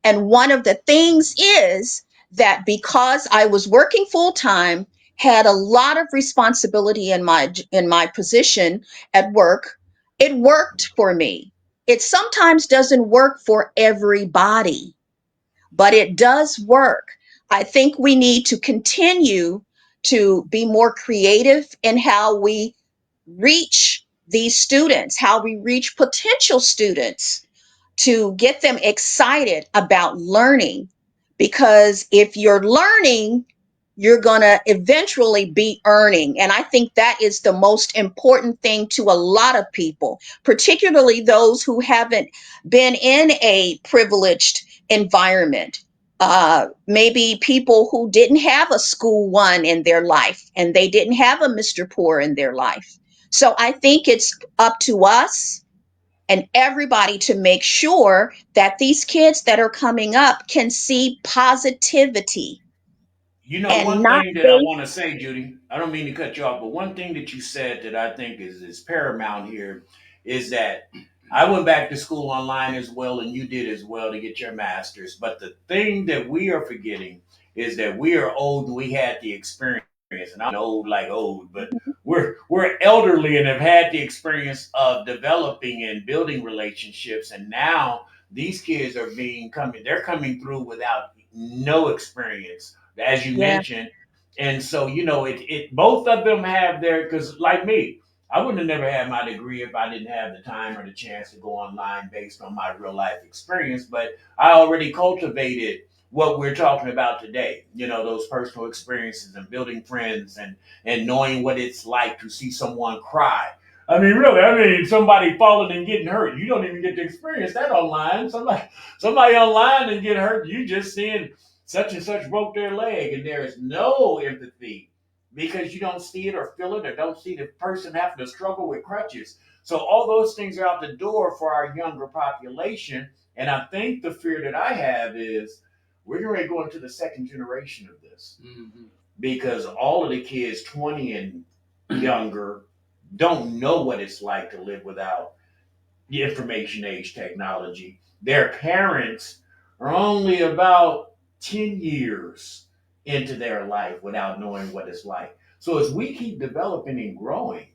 C: And one of the things is that because I was working full time, had a lot of responsibility in my position at work, it worked for me. It sometimes doesn't work for everybody, but it does work. I think we need to continue to be more creative in how we reach these students, how we reach potential students, to get them excited about learning. Because if you're learning, you're going to eventually be earning. And I think that is the most important thing to a lot of people, particularly those who haven't been in a privileged environment. Maybe people who didn't have a school one in their life and they didn't have a Mr. Poor in their life. So I think it's up to us and everybody to make sure that these kids that are coming up can see positivity
A: You know,
C: and
A: one
C: not
A: thing that I
C: based.
A: want to say, Judy, I don't mean to cut you off, but one thing that you said that I think is paramount here is that I went back to school online as well, and you did as well to get your master's. But the thing that we are forgetting is that we are old and we had the experience. And I'm old like old, but we're elderly and have had the experience of developing and building relationships. And now these kids are they're coming through without no experience, as you
C: Yeah,
A: mentioned. And so, it both of them have their, because like me, I wouldn't have never had my degree if I didn't have the time or the chance to go online based on my real life experience. But I already cultivated what we're talking about today, those personal experiences and building friends and knowing what it's like to see someone cry. I mean, really, somebody falling and getting hurt. You don't even get to experience that online. Somebody online and get hurt, you just seeing such and such broke their leg, and there is no empathy because you don't see it or feel it or don't see the person having to struggle with crutches. So all those things are out the door for our younger population. And I think the fear that I have is we're going to go into the second generation of this, because all of the kids 20 and younger don't know what it's like to live without the information age technology. Their parents are only about 10 years into their life without knowing what it's like. So as we keep developing and growing,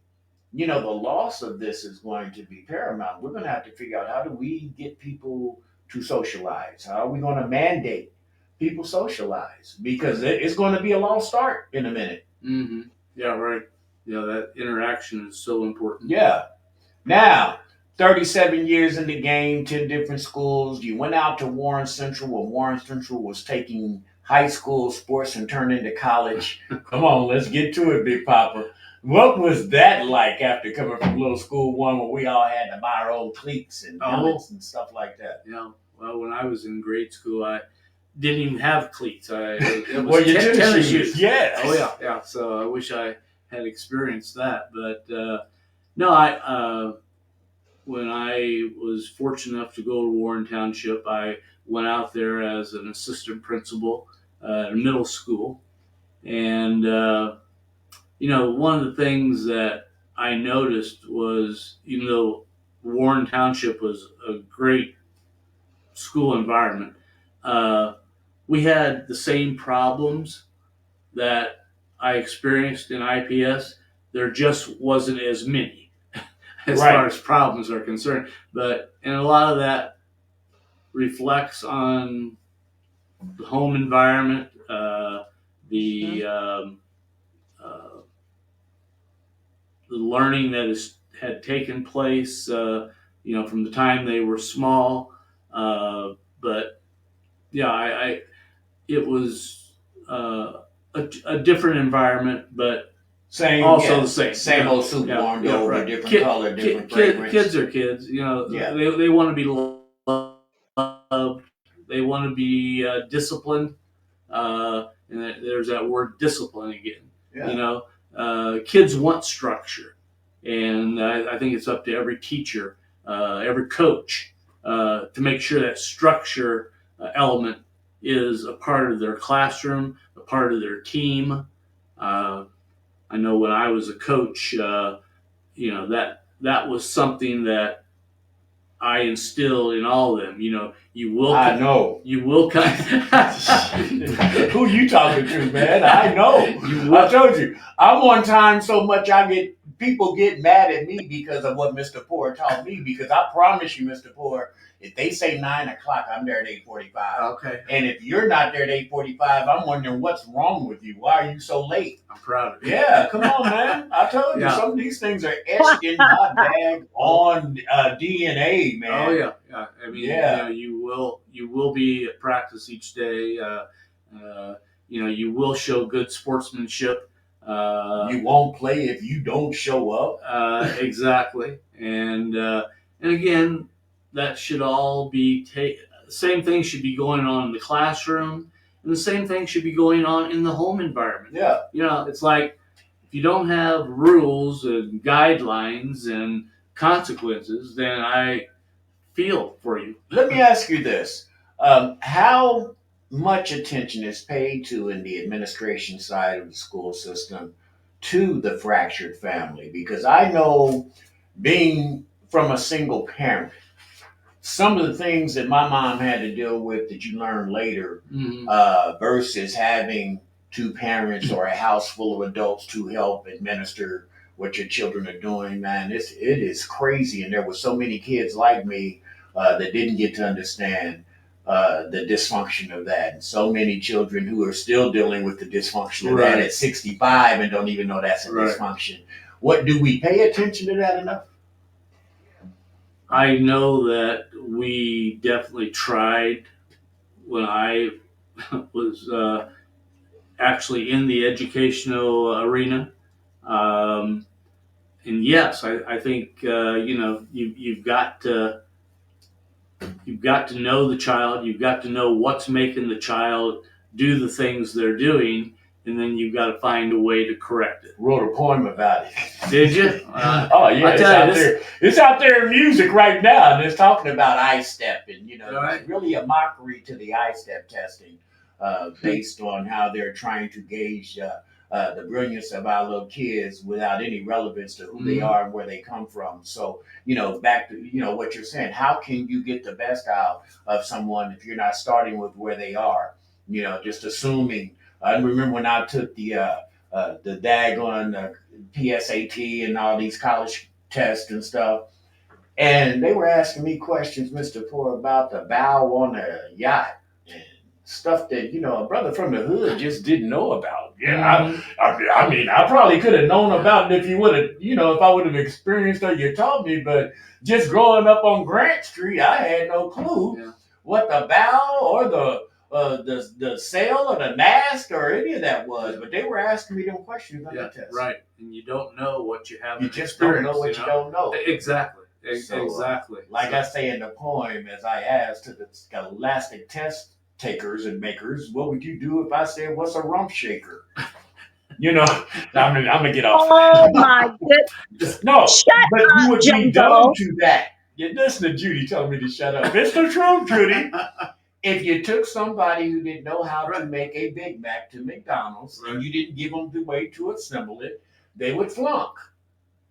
A: the loss of this is going to be paramount. We're going to have to figure out, how do we get people to socialize? How are we going to mandate people socialize? Because it's going to be a lost start in a minute.
B: Mm-hmm. Yeah, right. Yeah, that interaction is so important.
A: Yeah. Now, 37 years in the game, 10 different schools. You went out to Warren Central when Warren Central was taking high school sports and turned into college. Come on, let's get to it, Big Papa. What was that like after coming from little school one where we all had to buy our own cleats and helmets and stuff like that?
B: Yeah. Well, when I was in grade school, I didn't even have cleats. It was
A: Well, your
B: tennis shoes.
A: Yes.
B: Oh yeah. So I wish I had experienced that, but no, I when I was fortunate enough to go to Warren Township, I went out there as an assistant principal at a middle school, and one of the things that I noticed was, even though Warren Township was a great school environment, uh, we had the same problems that I experienced in IPS. There just wasn't as many as far as problems are concerned. And a lot of that reflects on the home environment, the the learning that had taken place, from the time they were small. But yeah, it was a different environment, but also the same.
A: Same old soup warmed over, right. Different color, different fragrance.
B: Kids are kids. They want to be loved. They want to be disciplined. And there's that word discipline again. Yeah. Kids want structure, and I think it's up to every teacher, every coach, to make sure that structure element is a part of their classroom, a part of their team. I know when I was a coach, that was something that I instill in all of them.
A: I know.
B: You will kind.
A: Who you talking to, man? I know. I told you. I'm on time so much people get mad at me because of what Mr. Poor taught me. Because I promise you, Mr. Poor, if they say 9:00, I'm there at 8:45.
B: Okay.
A: And if you're not there at 8:45, I'm wondering what's wrong with you. Why are you so late?
B: I'm proud of you.
A: Yeah, come on, man. I told you, some of these things are etched in my bag on DNA, man.
B: Oh yeah. I mean, you will be at practice each day. You will show good sportsmanship.
A: You won't play if you don't show up.
B: Exactly. And again, that should all be the same thing should be going on in the classroom, and the same thing should be going on in the home environment.
A: Yeah.
B: It's like if you don't have rules and guidelines and consequences, then I feel for you.
A: Let me ask you this. How much attention is paid to in the administration side of the school system to the fractured family? Because I know, being from a single parent, some of the things that my mom had to deal with that you learn later, versus having two parents or a house full of adults to help administer what your children are doing, man, it is crazy. And there were so many kids like me that didn't get to understand the dysfunction of that. And so many children who are still dealing with the dysfunction of that at 65 and don't even know that's a dysfunction. What, do we pay attention to that enough?
B: I know that we definitely tried when I was actually in the educational arena. And yes, I think you've got to know the child. You've got to know what's making the child do the things they're doing, and then you've got to find a way to correct it.
A: Wrote a poem about it.
B: Did you?
A: Oh yeah, it's out there in music right now, and it's talking about I-step, and it's really a mockery to the I-step testing, based on how they're trying to gauge the brilliance of our little kids without any relevance to who they are and where they come from. So, back to what you're saying, how can you get the best out of someone if you're not starting with where they are? Just assuming. I remember when I took the daggone PSAT and all these college tests and stuff, and they were asking me questions, Mr. Poor, about the bow on a yacht and stuff that a brother from the hood just didn't know about. Yeah, I mean, I probably could have known about it if you would have, if I would have experienced or you taught me. But just growing up on Grant Street, I had no clue what the bow or the sail or the mast or any of that was. But they were asking me them questions on the test.
B: Right, and you don't know what you have.
A: You just don't know what you don't know.
B: Exactly.
A: So,
B: exactly.
A: Like I say in the poem, as I asked to the scholastic test takers and makers, what would you do if I said, "What's a rump shaker?" I'm gonna get off.
C: Oh my goodness!
A: No, but you would
C: Jumbo.
A: be dumb to that. Listen to Judy telling me to shut up. It's the truth, Judy. If you took somebody who didn't know how to make a Big Mac to McDonald's and you didn't give them the way to assemble it, they would flunk.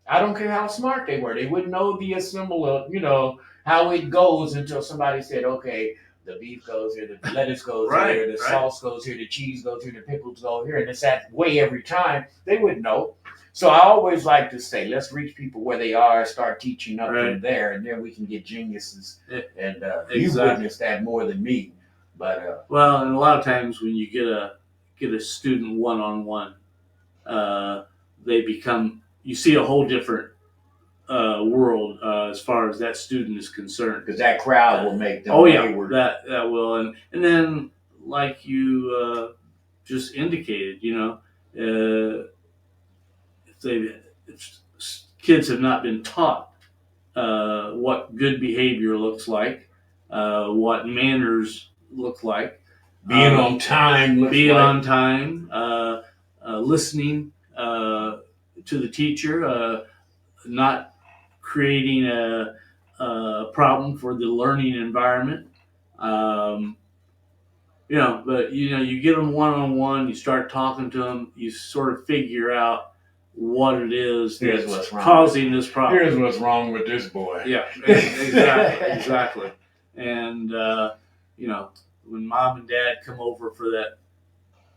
A: I don't care how smart they were. They wouldn't know the assembler, how it goes until somebody said, okay, the beef goes here, the lettuce goes here, the sauce goes here, the cheese goes here, the pickles go here, and it's that way every time. They wouldn't know. So I always like to say, let's reach people where they are, start teaching up from there, and then we can get geniuses. And you witnessed that more than me. But
B: well, and a lot of times when you get a student one-on-one, you see a whole different world as far as that student is concerned.
A: Because that crowd will make them
B: wayward. That will, and then like you just indicated, if kids have not been taught what good behavior looks like, what manners look like,
A: being on time,
B: listening to the teacher, not creating a problem for the learning environment. But you get them one-on-one, you start talking to them, you sort of figure out what it is
A: Here's
B: that's
A: what's wrong.
B: causing this problem.
A: Here's what's wrong with this boy.
B: Yeah, exactly. And when mom and dad come over for that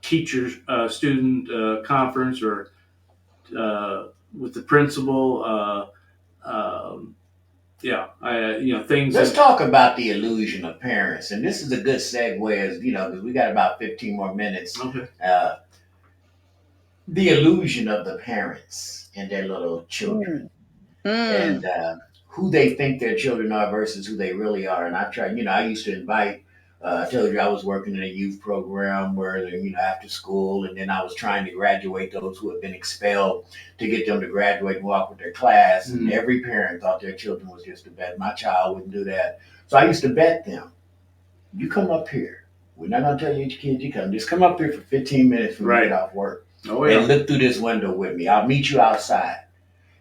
B: teacher student conference or with the principal, things.
A: Let's talk about the illusion of parents, and this is a good segue, as because we got about 15 more minutes.
B: Okay.
A: The illusion of the parents and their little children, and who they think their children are versus who they really are. And I tried, I used to invite. I told you I was working in a youth program where, after school, and then I was trying to graduate those who had been expelled to get them to graduate and walk with their class. And every parent thought their children was just a bet. My child wouldn't do that. So I used to bet them, you come up here. We're not going to tell you each kid you come. Just come up here for 15 minutes when you get off work.
B: Oh, yeah.
A: And look through this window with me. I'll meet you outside.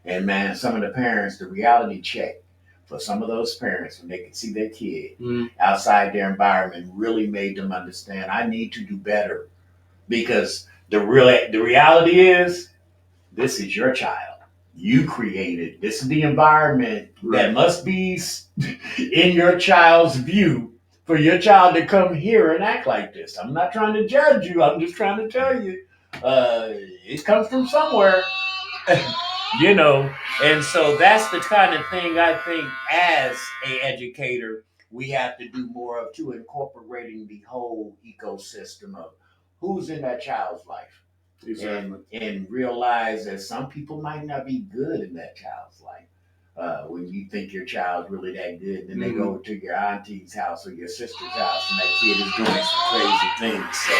A: And man, some of the parents, the reality check for some of those parents when they could see their kid outside their environment really made them understand, I need to do better, because the reality is, this is your child. You created. This is the environment that must be in your child's view for your child to come here and act like this. I'm not trying to judge you. I'm just trying to tell you, it comes from somewhere. And so that's the kind of thing I think as an educator we have to do more of, to incorporating the whole ecosystem of who's in that child's life.
B: Exactly.
A: And realize that some people might not be good in that child's life. When you think your child's really that good, then they go to your auntie's house or your sister's house and that kid is doing some crazy things. So,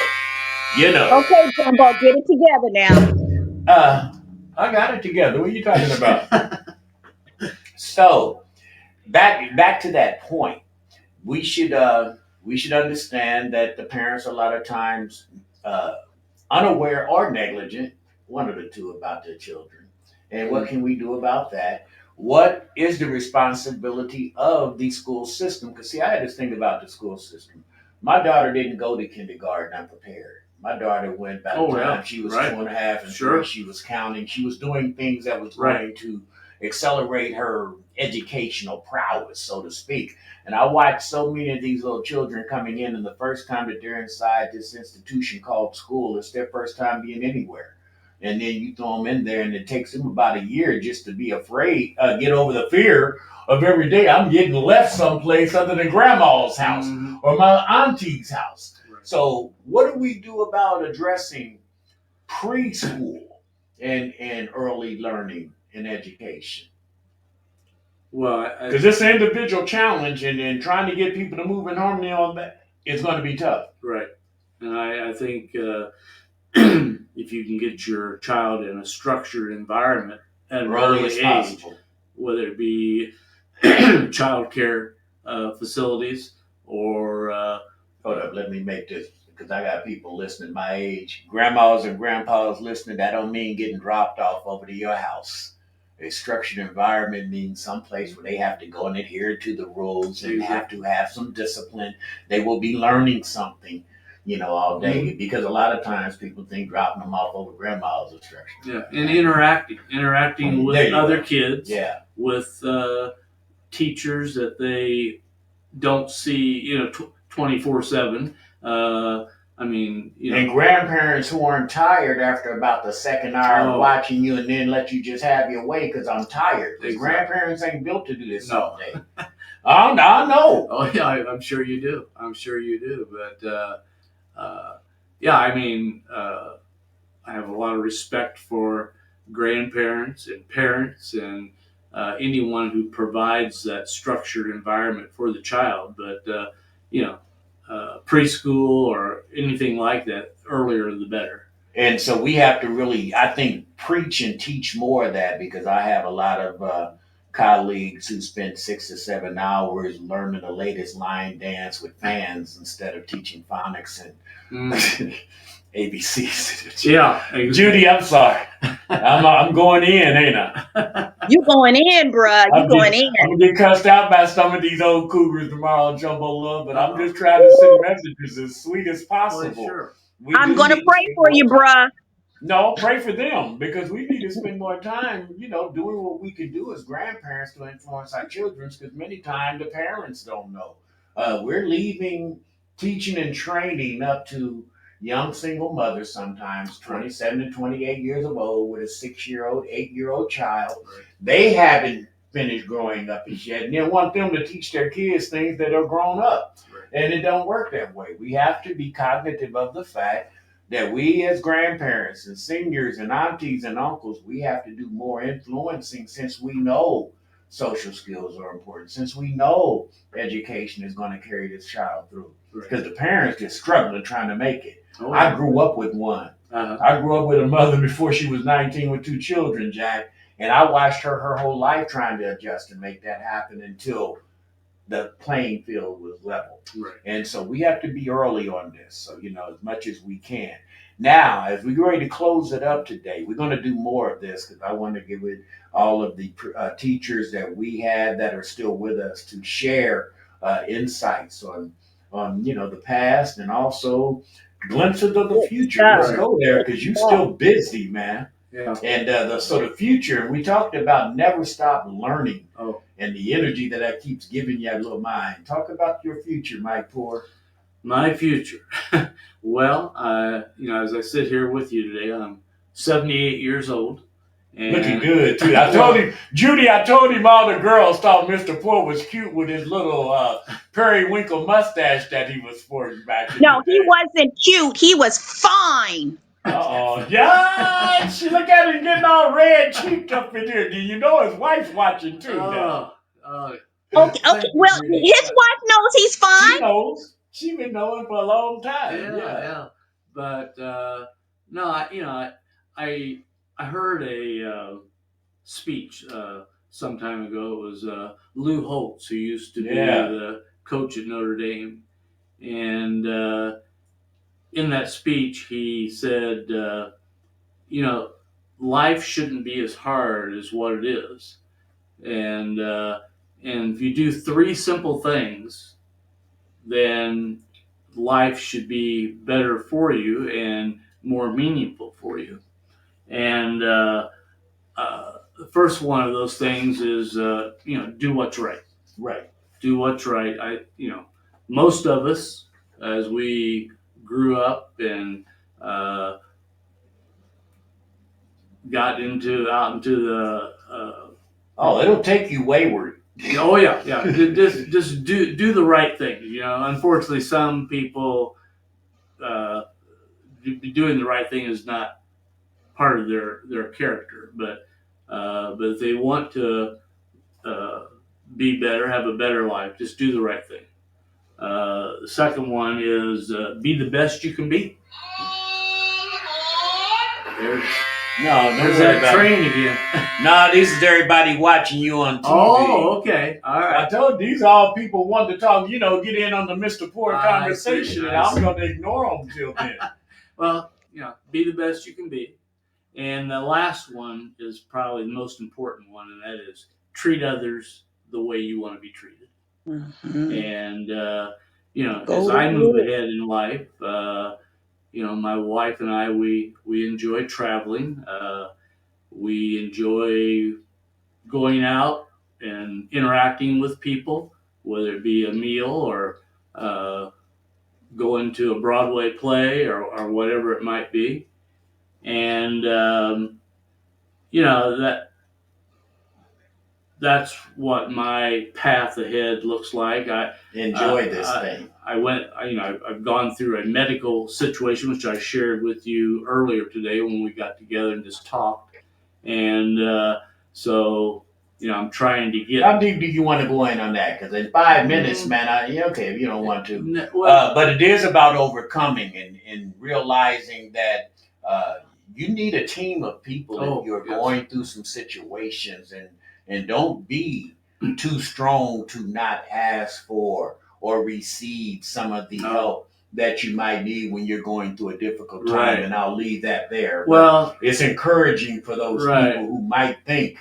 C: Okay, Jumbo, get it together now.
A: I got it together. What are you talking about? So back to that point, we should understand that the parents a lot of times unaware or negligent, one of the two, about their children. And what can we do about that? What is the responsibility of the school system? Because see, I had this thing about the school system. My daughter didn't go to kindergarten unprepared. My daughter went by the time she was 2.5 and 3. She was counting. She was doing things that was going to accelerate her educational prowess, so to speak. And I watched so many of these little children coming in, and the first time that they're inside this institution called school, it's their first time being anywhere. And then you throw them in there, and it takes them about a year just to be afraid, get over the fear of every day I'm getting left someplace other than grandma's house or my auntie's house. So what do we do about addressing preschool and early learning and education?
B: Well,
A: because it's an individual challenge, and trying to get people to move in harmony on that is going to be tough.
B: Right. And I think if you can get your child in a structured environment at an early age, whether it be child care facilities or...
A: Hold up, let me make this, because I got people listening my age. Grandmas and grandpas listening, that don't mean getting dropped off over to your house. A structured environment means someplace where they have to go and adhere to the rules and have to have some discipline. They will be learning something, all day, because a lot of times people think dropping them off over grandma's is structured.
B: Yeah, and interacting with other kids, with teachers that they don't see, 24/7.
A: And grandparents who aren't tired after about the second hour of watching you, and then let you just have your way because I'm tired. Because grandparents ain't built to do this all day. I know.
B: Oh yeah, I'm sure you do. But I have a lot of respect for grandparents and parents and anyone who provides that structured environment for the child. But preschool or anything like that, earlier the better.
A: And so we have to really, I think, preach and teach more of that, because I have a lot of colleagues who spend 6 to 7 hours learning the latest line dance with fans instead of teaching phonics and ABCs.
B: Yeah, exactly.
A: Judy, I'm sorry. I'm going in, ain't I?
C: You going in, bruh. You going in.
A: I'm gonna get cussed out by some of these old cougars tomorrow, Jumbo Love, but I'm just trying to send messages as sweet as possible.
B: Well, sure.
C: I'm gonna pray for you, bruh.
A: No, pray for them because we need to spend more time, doing what we can do as grandparents to influence our children. Because many times the parents don't know. We're leaving teaching and training up to young single mothers, sometimes 27 to 28 years of old, with a 6-year-old, 8-year-old child.
B: Right.
A: They haven't finished growing up as yet, and they want them to teach their kids things that are grown up.
B: Right.
A: And it don't work that way. We have to be cognitive of the fact that we as grandparents and seniors and aunties and uncles, we have to do more influencing since we know social skills are important, since we know education is going to carry this child through. Because the parents just struggling trying to make it.
B: Oh, yeah.
A: I grew up with one.
B: Uh-huh.
A: I grew up with a mother before she was 19 with 2 children, Jack. And I watched her whole life trying to adjust and make that happen until the playing field was level.
B: Right.
A: And so we have to be early on this. So, as much as we can. Now, as we get ready to close it up today, we're going to do more of this because I want to give it all of the teachers that we have that are still with us to share insights on the past and also glimpses of the future.
C: Yeah.
A: Let's go there because you're still busy, man.
B: Yeah.
A: And the future, and we talked about never stop learning.
B: Oh.
A: And the energy that keeps giving you a little mind. Talk about your future, Mike Poor.
B: My future. Well, as I sit here with you today, I'm 78 years old. And
A: looking good too. I told him, Judy. I told him all the girls thought Mr. Poor was cute with his little periwinkle mustache that he was sporting back then.
C: No, he wasn't cute. He was fine.
A: Oh, yeah. She look at him getting all red cheeked up in here. Do you know his wife's watching too? Now?
C: Okay. Well, his wife knows he's fine.
A: She knows. She's been knowing for a long time.
B: Yeah. But no, I heard a speech some time ago. It was Lou Holtz, who used to be the coach at Notre Dame, and in that speech he said, life shouldn't be as hard as what it is, and if you do 3 simple things, then life should be better for you and more meaningful for you. And the first one of those things is, do what's right.
A: Right.
B: Do what's right. Most of us, as we grew up and got out into the.
A: It'll take you wayward.
B: Oh yeah. Just do the right thing. Unfortunately, some people doing the right thing is not part of their character, but if they want to be better, have a better life, just do the right thing. The second one is be the best you can be. There's that train again.
A: No, this is everybody watching you on TV.
B: Oh, okay. All right.
A: I told you, these are all people wanting to talk, get in on the Mr. Poor conversation, and I'm going to ignore them till then.
B: Well, be the best you can be. And the last one is probably the most important one, and that is treat others the way you want to be treated.
C: Mm-hmm.
B: And, as I move ahead in life, my wife and I, we enjoy traveling. We enjoy going out and interacting with people, whether it be a meal or going to a Broadway play or whatever it might be. And, that's what my path ahead looks like. I
A: enjoy this thing.
B: I've gone through a medical situation, which I shared with you earlier today when we got together and just talked. And so, I'm trying to get.
A: How deep do you want to go in on that? Because in 5 minutes, man, okay if you don't want to. But it is about overcoming and realizing that you need a team of people if you're going through some situations, and don't be too strong to not ask for or receive some of the help that you might need when you're going through a difficult time. Right. And I'll leave that there. Well, it's encouraging for those people who might think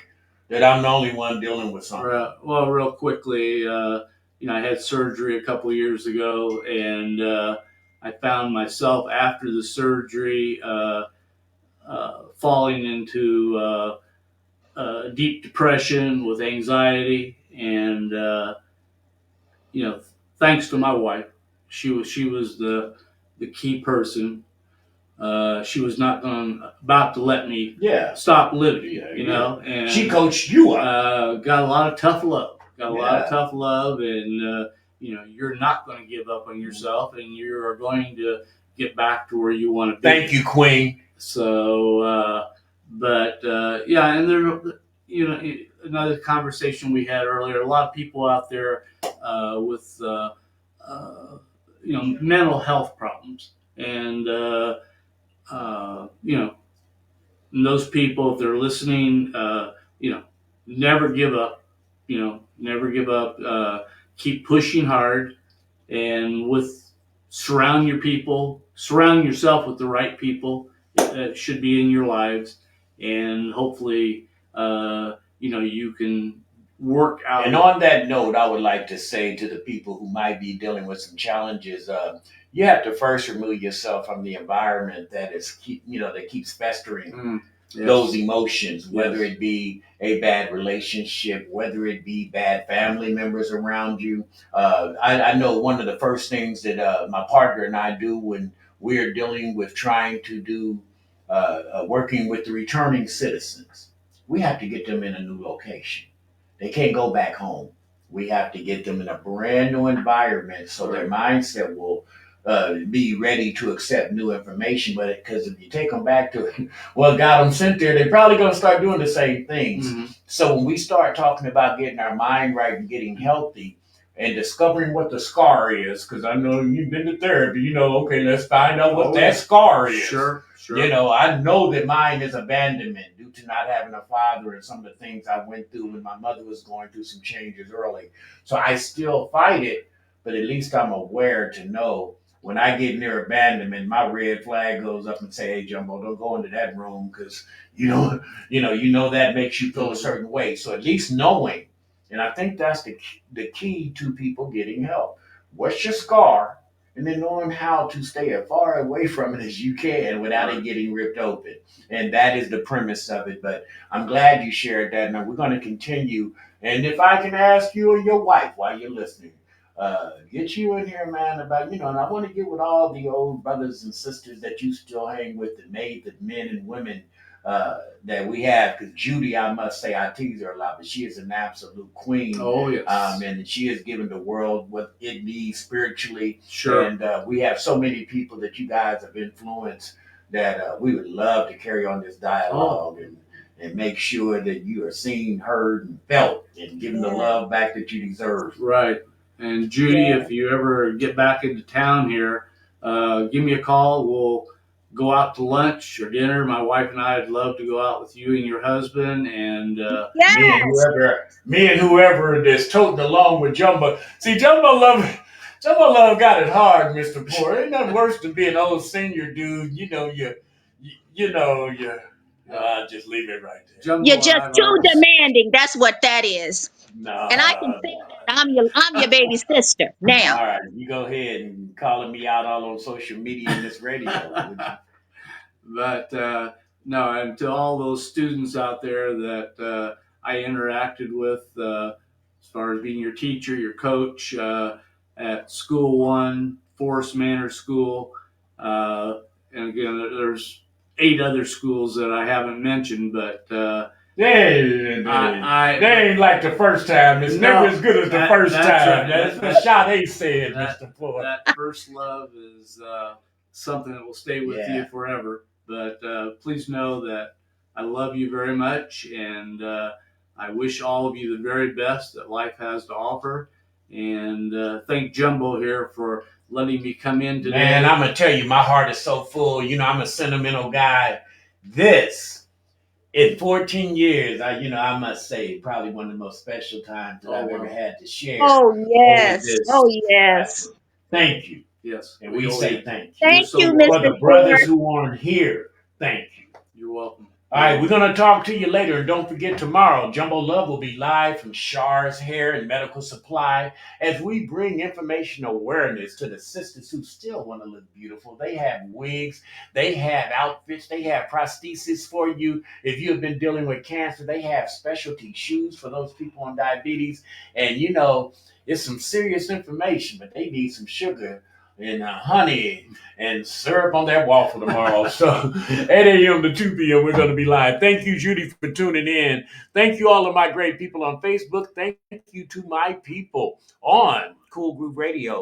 A: that I'm the only one dealing with something.
B: Right. Well, real quickly, I had surgery a couple years ago, and I found myself after the surgery falling into deep depression with anxiety, and you know, thanks to my wife, she was the key person. She was not about to let me
A: Yeah.
B: stop living,
A: Yeah,
B: you
A: yeah.
B: know, and
A: She coached you up.
B: got a lot of tough love. Got a lot of
A: Yeah.
B: tough love, and you know, you're not going to give up on yourself, and you are going to get back to where you want to be.
A: Thank you, Queen.
B: So, yeah, and there, you know, another conversation we had earlier. A lot of people out there with you know, mental health problems, and you know, and those people, if they're listening, you know, never give up. You know, never give up. Keep pushing hard, and surround yourself with the right people that should be in your lives, and hopefully, you know, you can work out.
A: And on that note, I would like to say to the people who might be dealing with some challenges, you have to first remove yourself from the environment that is, that keeps festering
B: Yes.
A: those emotions, whether
B: Yes.
A: it be a bad relationship, whether it be bad family members around you. I know one of the first things that my partner and I do when we're dealing with trying to do working with the returning citizens, we have to get them in a new location. They can't go back home. We have to get them in a brand new environment so their mindset will be ready to accept new information. But because if you take them back to what got them sent there, they're probably going to start doing the same things.
B: Mm-hmm.
A: So when we start talking about getting our mind right and getting healthy and discovering what the scar is, because I know you've been to therapy, okay, let's find out what that scar is.
B: Sure.
A: I know that mine is abandonment due to not having a father and some of the things I went through when my mother was going through some changes early. So I still fight it, but at least I'm aware to know when I get near abandonment, my red flag goes up and say, "Hey, Jumbo, don't go into that room because you know that makes you feel a certain way." So at least knowing, and I think that's the key to people getting help. What's your scar? And then knowing how to stay as far away from it as you can without it getting ripped open. And that is the premise of it. But I'm glad you shared that. Now we're going to continue. And if I can ask you or your wife while you're listening, get you in here, man, about, and I want to get with all the old brothers and sisters that you still hang with, the men and women that we have. Because Judy, I must say, I tease her a lot, but she is an absolute queen.
B: Oh, yes.
A: And she has given the world what it needs spiritually.
B: Sure.
A: And we have so many people that you guys have influenced that we would love to carry on this dialogue and make sure that you are seen, heard, and felt, and given the love back that you deserve.
B: Right. And Judy, if you ever get back into town here, give me a call. We'll go out to lunch or dinner. My wife and I would love to go out with you and your husband, and
A: me and whoever that's toting along with Jumbo. See, Jumbo Love got it hard, Mr. Poor. Ain't nothing worse than being an old senior dude. I'll just leave it right there.
B: Jumbo,
C: You're just too demanding. That's what that is.
A: No.
C: And I can say that I'm your baby sister now.
A: All right, you go ahead and calling me out all on social media and this radio.
B: But no, and to all those students out there that I interacted with, as far as being your teacher, your coach at School One, Forest Manor School, and again, there's 8 other schools that I haven't mentioned, but
A: they ain't like the first time. It's never as good as the first time. That's what Sade said, Mr. Ford.
B: That first love is something that will stay with you forever. But please know that I love you very much, and I wish all of you the very best that life has to offer. And thank Jumbo here for letting me come in today.
A: Man, I'm going to tell you, my heart is so full. I'm a sentimental guy. In 14 years, I must say, probably one of the most special times that I've ever had to share.
C: Oh, yes. Oh, yes.
A: Thank you.
B: Yes.
A: And we say thank you.
C: Thank you,
A: For
C: Mr.
A: the brothers who aren't here, thank you.
B: You're welcome.
A: All right, we're going to talk to you later. And don't forget, tomorrow, Jumbo Love will be live from Shar's Hair and Medical Supply as we bring information awareness to the sisters who still want to look beautiful. They have wigs, they have outfits, they have prosthesis for you. If you have been dealing with cancer, they have specialty shoes for those people on diabetes. And it's some serious information, but they need some sugar and honey and syrup on that waffle tomorrow. So 8 a.m. to 2 p.m. we're going to be live. Thank you, Judy, for tuning in. Thank you, all of my great people on Facebook. Thank you to my people on Coolgroove Radio.